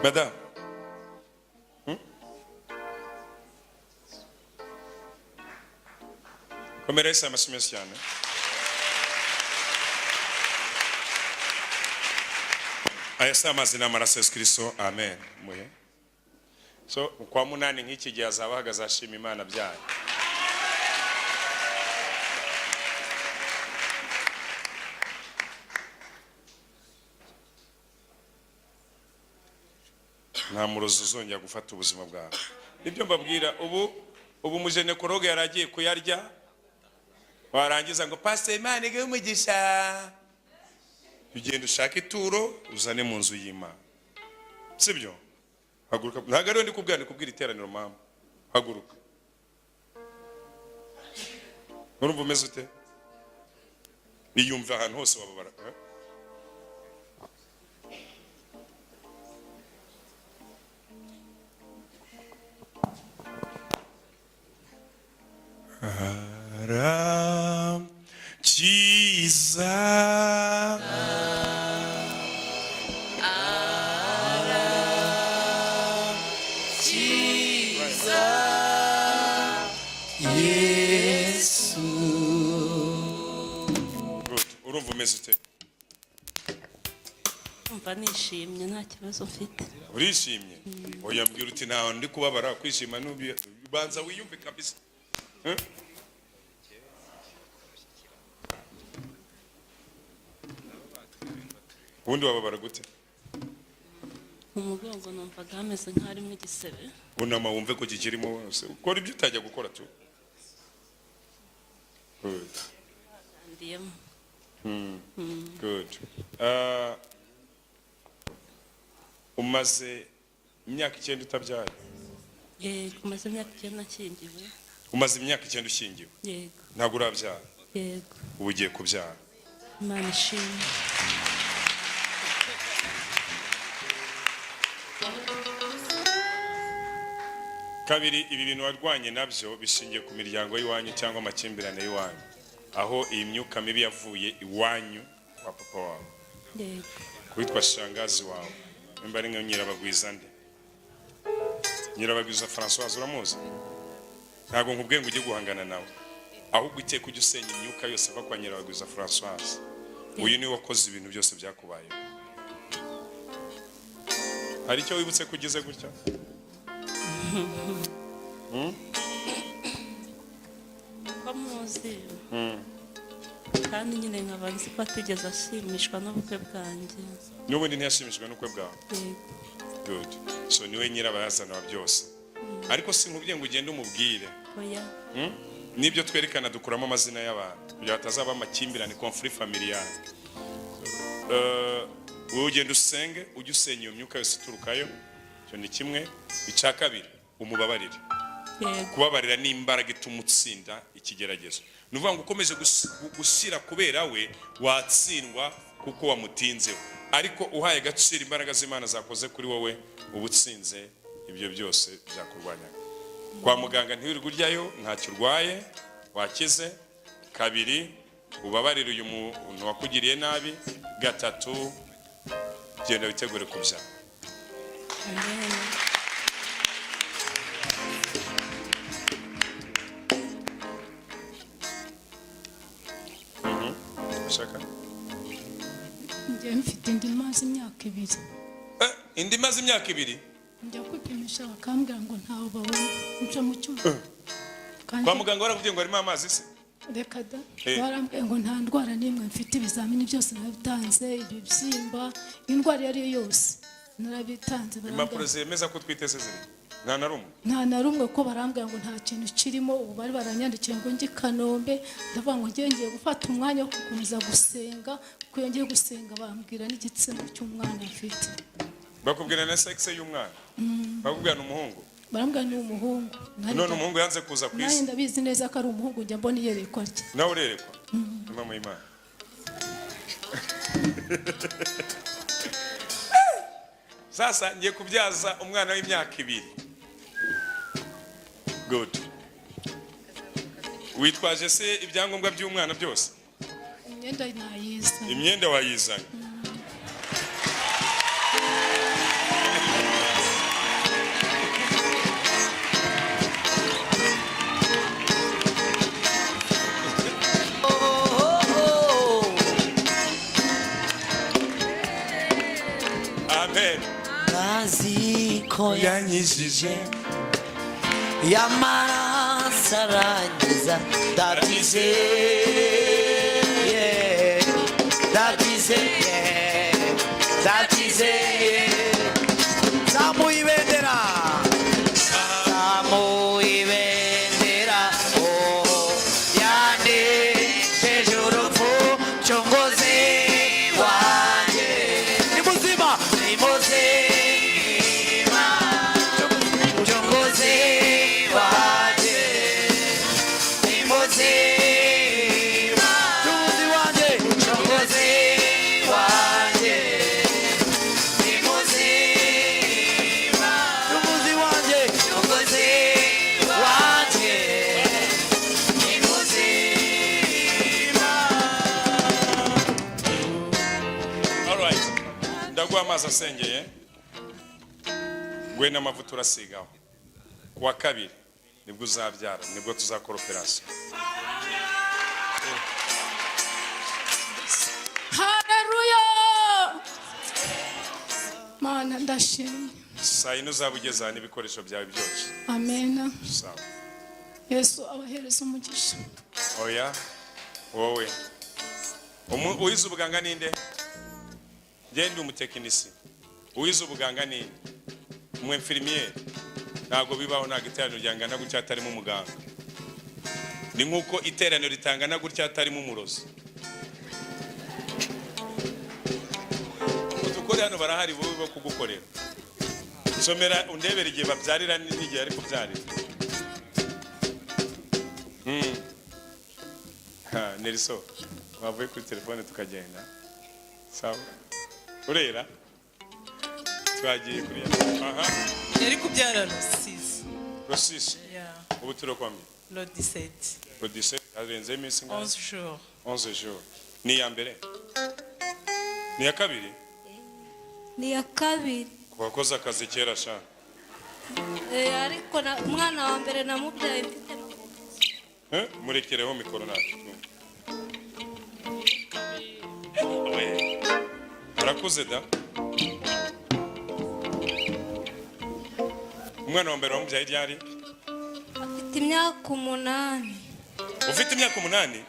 Madame. Komeresa amashimwe cyane. aya si amazi n'amaraso Yesu Kristo. Amen. Muhe. So kwa munani nk'iki gihe azaba ahagaze ashima Imana byayo. Nta murozi uzongera gufata ubuzima bwawe. Nibyo mbabwira, ubu mujenekologe yaragiye kuyarya, warangiza ngo Pastor Imana ige umugisha, ugenda ushaka ituro uzane mu nzu y'Imana, sibyo? Haguruka. Ntabwo ariyo ndi kubwira iteraniro mama. Haguruka. Urumva umeze ute? Iyumva ahantu hose wababara. Arakiza. Urumva umeze ute? Umva nishimye nta kibazo mfite. Urishimye? Oya mbwira uti ntaho ndi kubabara, kwishima ubanza wiyumve kabisa. Ubundi wababara gute? Umugongo numvaga hameze nk'harimo igisebe. Unama wumve ko kikirimo wose. Ukora ibyo utajya gukora tu. Good. Ndiyemo. Good. Umaze imyaka 9 utabyaye? Yego, umaze imyaka 9 nakingiwe. Umaze imyaka 9 ushingiwe? Yego. Ntabwo urabyara? Yego. Ubu ugiye kubyara? Imana ishimwe. Kabiri, ibi bintu warwanye nabyo bishingiye ku miryango y'iwanyu cyangwa amakimbirane y'iwanyu, aho iyi myuka mibi yavuye iwanyu wa papa wawe. Yego. Witwa shangazi wawe, nimba ari nka Nyirabagwiza nde? Nyirabagwiza Françoise uramuzi? Ntabwo nkubwiye ngo ujye guhangana nawe, ahubwo iteka ujye usenya imyuka yose ava kwa Nyirabagwiza Françoise. Uyu niwe wakoze ibintu byose byakubayeho. Hari icyo wibutse kugize gutya? Ko muzi. Kandi nyine nkaba nzi ko atigeze ashimishwa n'ubukwe bwanjye. N'ubundi ntiyashimishwa n'ubukwe bwawe? Yego. Good. So niwe nyirabayazana wa byose. Ariko sinkubwiye ngo ugende umubwire. Oya. Nibyo twerekana dukuramo amazina y'abantu kugira hatazaba amakimbirane, conflict familial. Ugenda usenge, ujye usenya iyo myuka yose iturukayo. Cyo ni kimwe. Icya kabiri, umubabarire. Kubabarira ni imbaraga ituma utsinda ikigeragezo. Nuvuga ngo ukomeje gushyira kubera we watsindwa kuko wamutinzeho, ariko uhaye agaciro imbaraga z'Imana zakoze kuri wowe ubutsinze ibyo byose byakurwanya. Kwa muganga ntiwirirwe uryayo, ntacyo urwaye, wakize. Kabiri, ubabarire uyu muntu wakugiriye nabi. Gatatu, genda witegure kubyara. Amen. Shaka. Njye mfite indi mazi imyaka 2. Indi mazi imyaka 2? Njya kwipimisha bakambwira ngo ntaho babona. Nca mu cyuma. Kwa muganga baravuye ngo harimo amazi se? Reka da. Barambwiye ngo nta ndwara n'imwe mfite, ibizamini byose nabitanze, ibibyimba, indwara iyo ari yo yose narabitanze. Impapuro zemeza ko twiteze ziri? Nta na rumwe? Nta na rumwe, ko barambwira ngo nta kintu kirimo. Ubu bari baranyandikiye ngo njye Kanombe, ndavuga ngo ngiye gufata umwanya wo gukomeza gusenga, kuko iyo ngiye gusenga bambwira n'igitsina cy'umwana afite. Bakubwira na sexe y'umwana? Bakubwira n'umuhungu? Barambwira ni umuhungu. None umuhungu yanze kuza ku isi? Nanjye ndabizi neza ko ari umuhungu, njya mbona iyerekwa rye. Nawe urerekwa? Mama y'Imana. Sasa ngiye kubyaza umwana w'imyaka 2. Good. Witwaje se ibyangombwa by'umwana byose? Imyenda nayizanye. Imyenda wayizanye? yanyijije y'amaraso arangiza ndabyizeye ndabyizeye ndabyizeye zamuye ibendera zamuye ibendera oh yanesheje urupfu cyongozi wanjye ni muzima ni muzima cyongozi wanjye ni muzima cyongozi wanjye cyongozi wanjye ni muzima cyongozi wanjye cyongozi wanjye ni muzima. Alright. Ndaguha amazi asengeye gwe n'amavuta urasigaho kuwa kabiri nibwo uzabyara nibwo tuzakora operasiyo. Haleluya. Mana ndashimye. Saa yine uzaba ugeze n'ibikoresho byawe byose. Amen. Sawa. Yesu abahereza umugisha. Oya wowe uwize ubuganga ninde? Njye ndi umutekinisi. Uwize ubuganga ninde? Umwinfirmiere. Ntago bibaho ntago iteraniro ryangana gutya atarimo umuganga. Ni nkuko iteraniro ritangana gutya atarimo umurozi. Utukore hano barahari wowe bo kugukorera. Somera undebera igihe babyarira n'igihe ari kubyarira. Nelson wavuye kuri telefone tukagenda. Sawa. Urera? Twagiye kuri ya. Aha. Yari kubyara Rusisi. Rusisi. Yeah. Ubu turokomye. Le 17. Le 17 arenze iminsi ngana. 11 jours. 11 jours. Ni ya mbere? Ni ya kabiri? Ni ya kabiri. Wakoze akazi kera sha. Ariko umwana wa mbere namubyaye mfite murekereho mikoro nacu. Urakuze da? Umwana wa mbere wamubyaye ryari? afite imyaka 8. Ufite imyaka 8?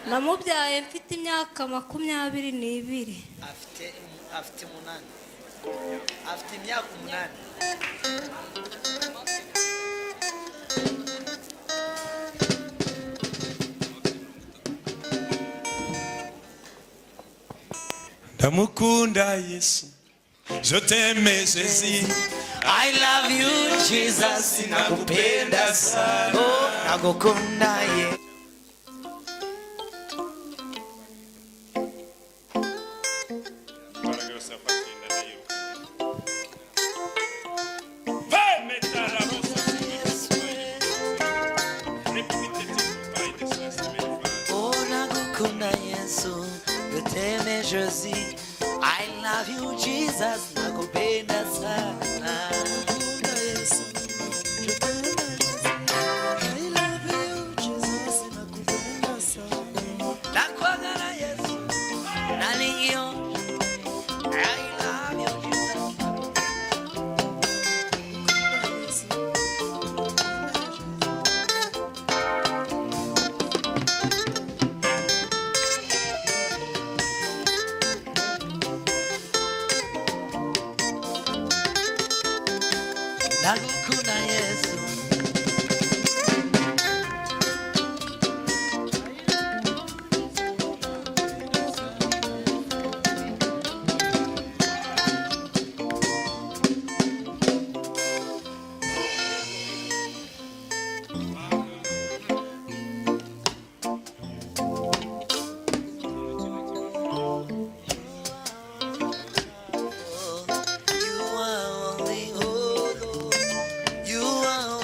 Namubyaye mfite imyaka 22. afite 8 afite imyaka 8. Ndamukunda Yesu, je t'aime Jésus. I love you Jesus, nakupenda sana. Oh, nakukunda ye. Oh, nakukunda Yesu, je t'aime Jésus. I love you Jesus, nakupenda sana. Nakwagala Yesu, nalingio. I love you Jesus. Nakukunda Yesu. You are only, oh Lord. You are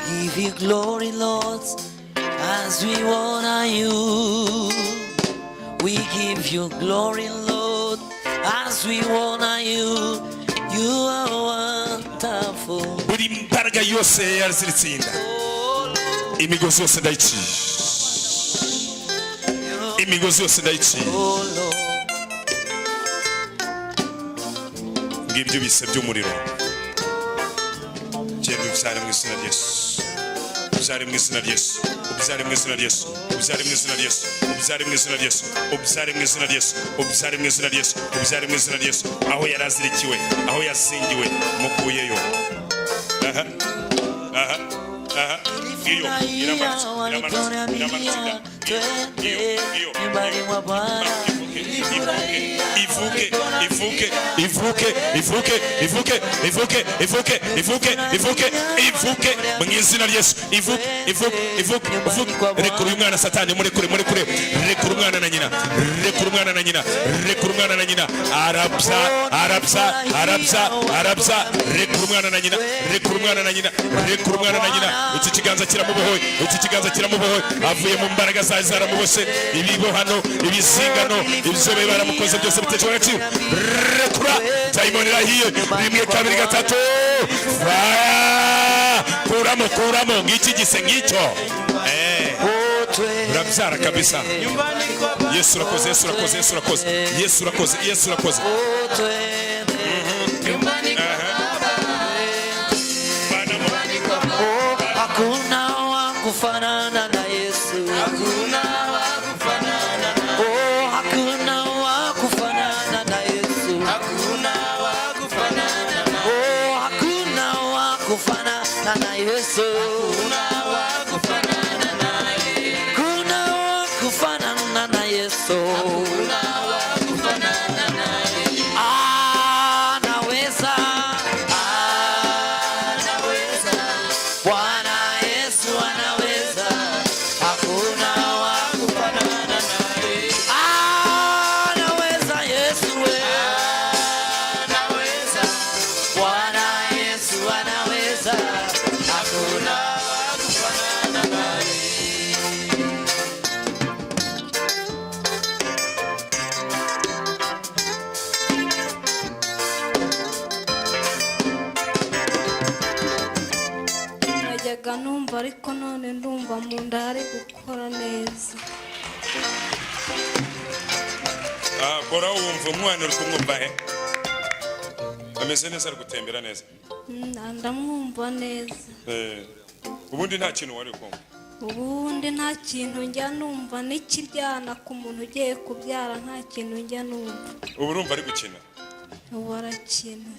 give you glory, Lord, as we honor you. We give you glory, Lord, as we honor you. You are wonderful. buri mbaraga yose yaziritsinda imigozi yose ndayiciye imigozi yose ndayiciye ngibyo bise by'umuriro genda ubyare mu izina rya Yesu ubyare mu izina rya Yesu ubyare mu izina rya Yesu ubyare mu izina rya Yesu ubyare mu izina rya Yesu ubyare mu izina rya Yesu ubyare mu izina rya Yesu ubyare mu izina rya Yesu aho yarazirikiwe aho yazingiwe mukuyeyo aha aha aha iyo iramanutse ivuke ivuke ivuke ivuke ivuke ivuke ivuke ivuke ivuke ivuke mu izina rya Yesu ivuke ivuke ivuke ivuke rekura uyu mwana satani murekure murekure rekura umwana na nyina rekura umwana na nyina rekura umwana na nyina arabya arabya arabya arabya rekura umwana na nyina rekura umwana na nyina rekura umwana na nyina iki kiganza kiramubohoye iki kiganza kiramubohoye avuye mu mbaraga zawe zaramubose ibibohano ibizingano ibyobe baramukoze byose bitecwa agaciro rekura dayimoni irahiye rimwe kabiri gatatu kuramo kuramo ngiki gise ngicyo urabyara kabisa Yesu urakoze Yesu urakoze Yesu urakoze Yesu urakoze Yesu urakoze Hakuna wa kufanana na Yesu. Hakuna wa kufanana. Oh, hakuna wa kufanana na Yesu. Hakuna wa kufanana. Oh, hakuna wa kufanana na Yesu. Hakuna wa kufanana na Yesu. Hakuna wa kufanana na Yesu. Hakuna wa kufanana na Yesu. Anaweza. Anaweza. Bwana Yesu anaweza. Hakuna wa kufanana naye. Anaweza Yesu we. Anaweza. Bwana Yesu anaweza. Hakuna wa kufanana naye. najyaga numva ariko none ndumva mu nda hari gukora neza. kora wumva umwana uri kumwumva he ameze neza ari gutembera neza ndamwumva neza. ubundi nta kintu wari kumva ubundi nta kintu njya numva n'ikiryana ku muntu ugiye kubyara nta kintu njya numva. ubu urumva ari gukina ubu arakina.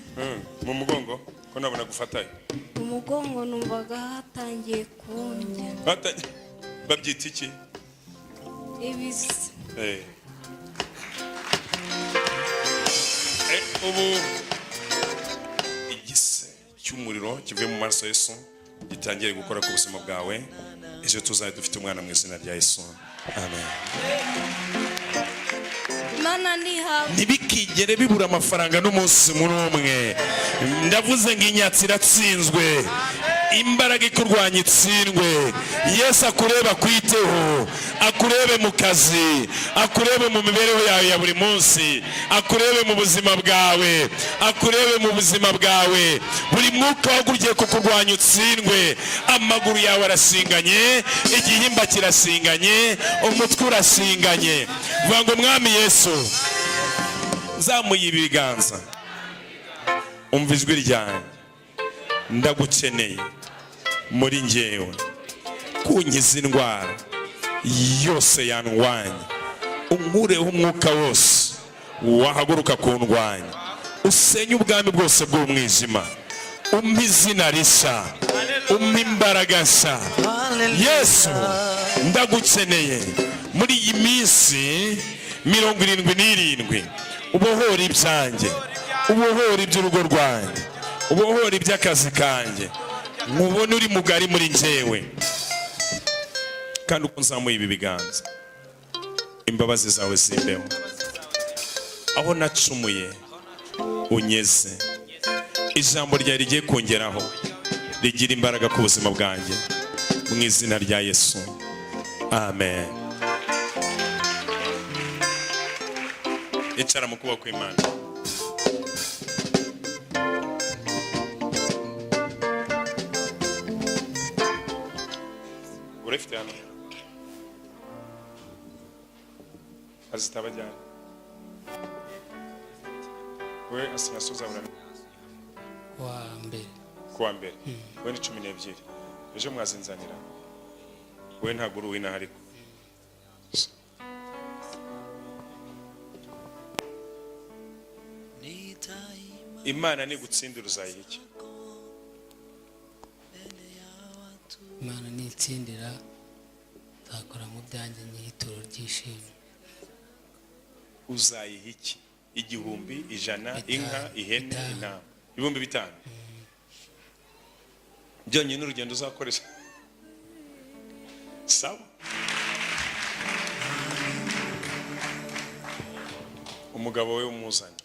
mu mugongo ko nabona gufatayo umugongo numvaga hatangiye kundya. babyita iki ibisi. ubu igise cy'umuriro kivuye mu maraso Yesu gitangiye gukora ku buzima bwawe ejo tuzaye dufite umwana mu izina rya Yesu amen. ntibikigere bibura amafaranga n'umunsi umwe ndavuze ngo inyatsi iratsinzwe imbaraga ikurwanya itsindwe. Yesu akureba akwiteho akurebe mu kazi akurebe mu mibereho yawe ya buri munsi akurebe mu buzima bwawe akurebe mu buzima bwawe buri mwuka wagugiye kukurwanya utsindwe. Amaguru yawe arasinganye igihimba kirasinganye umutwe urasinganye. Vuga ngo mwami Yesu zamuye ibiganza umva ijwi ryanjye ndagukeneye muri njyewe kunkiza indwara yose yandwanya unkureho umwuka wose wahaguruka kundwanya usenye ubwami bwose bw'umwijima umpa izina rishya umpa imbaraga nshya. Yesu ndagukeneye muri iyi minsi 77 ubohora ibyanjye ubohora iby'urugo rwanjye ubohora iby'akazi kanjye nkubona uri mugari muri njyewe kandi uko nzamuye ibi biganza imbabazi zawe zimbeho aho nacumuye unyeze ijambo ryawe rigiye kongeraho rigira imbaraga ku buzima bwanjye mu izina rya Yesu, amen. Icara mu kuboko kw'Imana. Urafite hano azitabajyana we asinasoza bura kuwa mbere we ni 12 ejo mwazinzanira we ntabwo uri wina ariko Imana ni gutsindira uzayiha iki? Imana ni itsindira zakora mu byanjye nyituro ryishimye. Uzayiha iki? 100, 100, inka, ihene, intama, 5,000 byonyine urugendo uzakoresha. Sawa, umugabo we umuzanye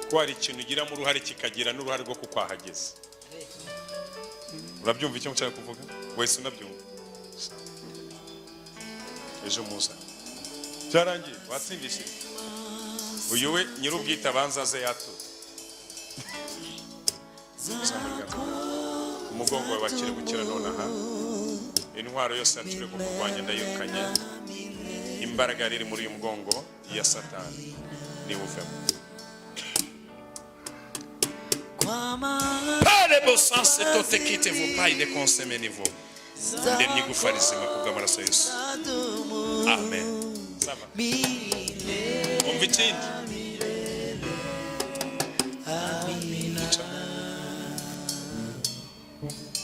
ko hari ikintu ugira mu ruhare kikagira n'uruhare rwo kukwahageza. Urabyumva icyo nshaka kuvuga? Wese unabyumva? Ejo muzanye cyarangiye watsindishije uyu we nyir'ubwite abanza aze yatura umugongo wawe wakire gukira nonaha, intwaro yose yature ku kurwanya ndayirukanye, imbaraga yari iri muri uyu mugongo ya Satani niwuvemo. Pare bosanse tote kite vous paille de consommer niveau ndemye gufarizima kubw'amaraso Yesu, amen. Saba umva ikindi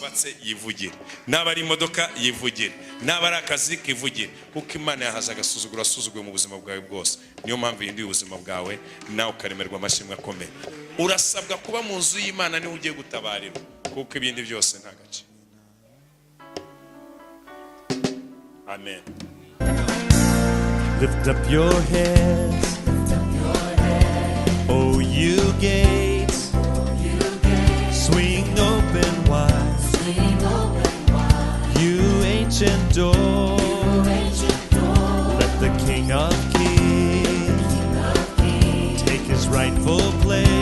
batse yivugire, naba ari imodoka yivugire, naba ari akazi kivugire, kuko Imana yahaza agasuzuguro asuzuguye mu buzima bwawe bwose. Niyo mpamvu yindiye ubuzima bwawe nawe ukaremerwa amashimwe akomeye. Urasabwa kuba mu nzu y'Imana niho ugiye gutabarira, kuko ibindi byose nta gace. Amen. Lift up your heads, oh you gates, swing open wide, you ancient doors, let the King of Kings take his rightful place.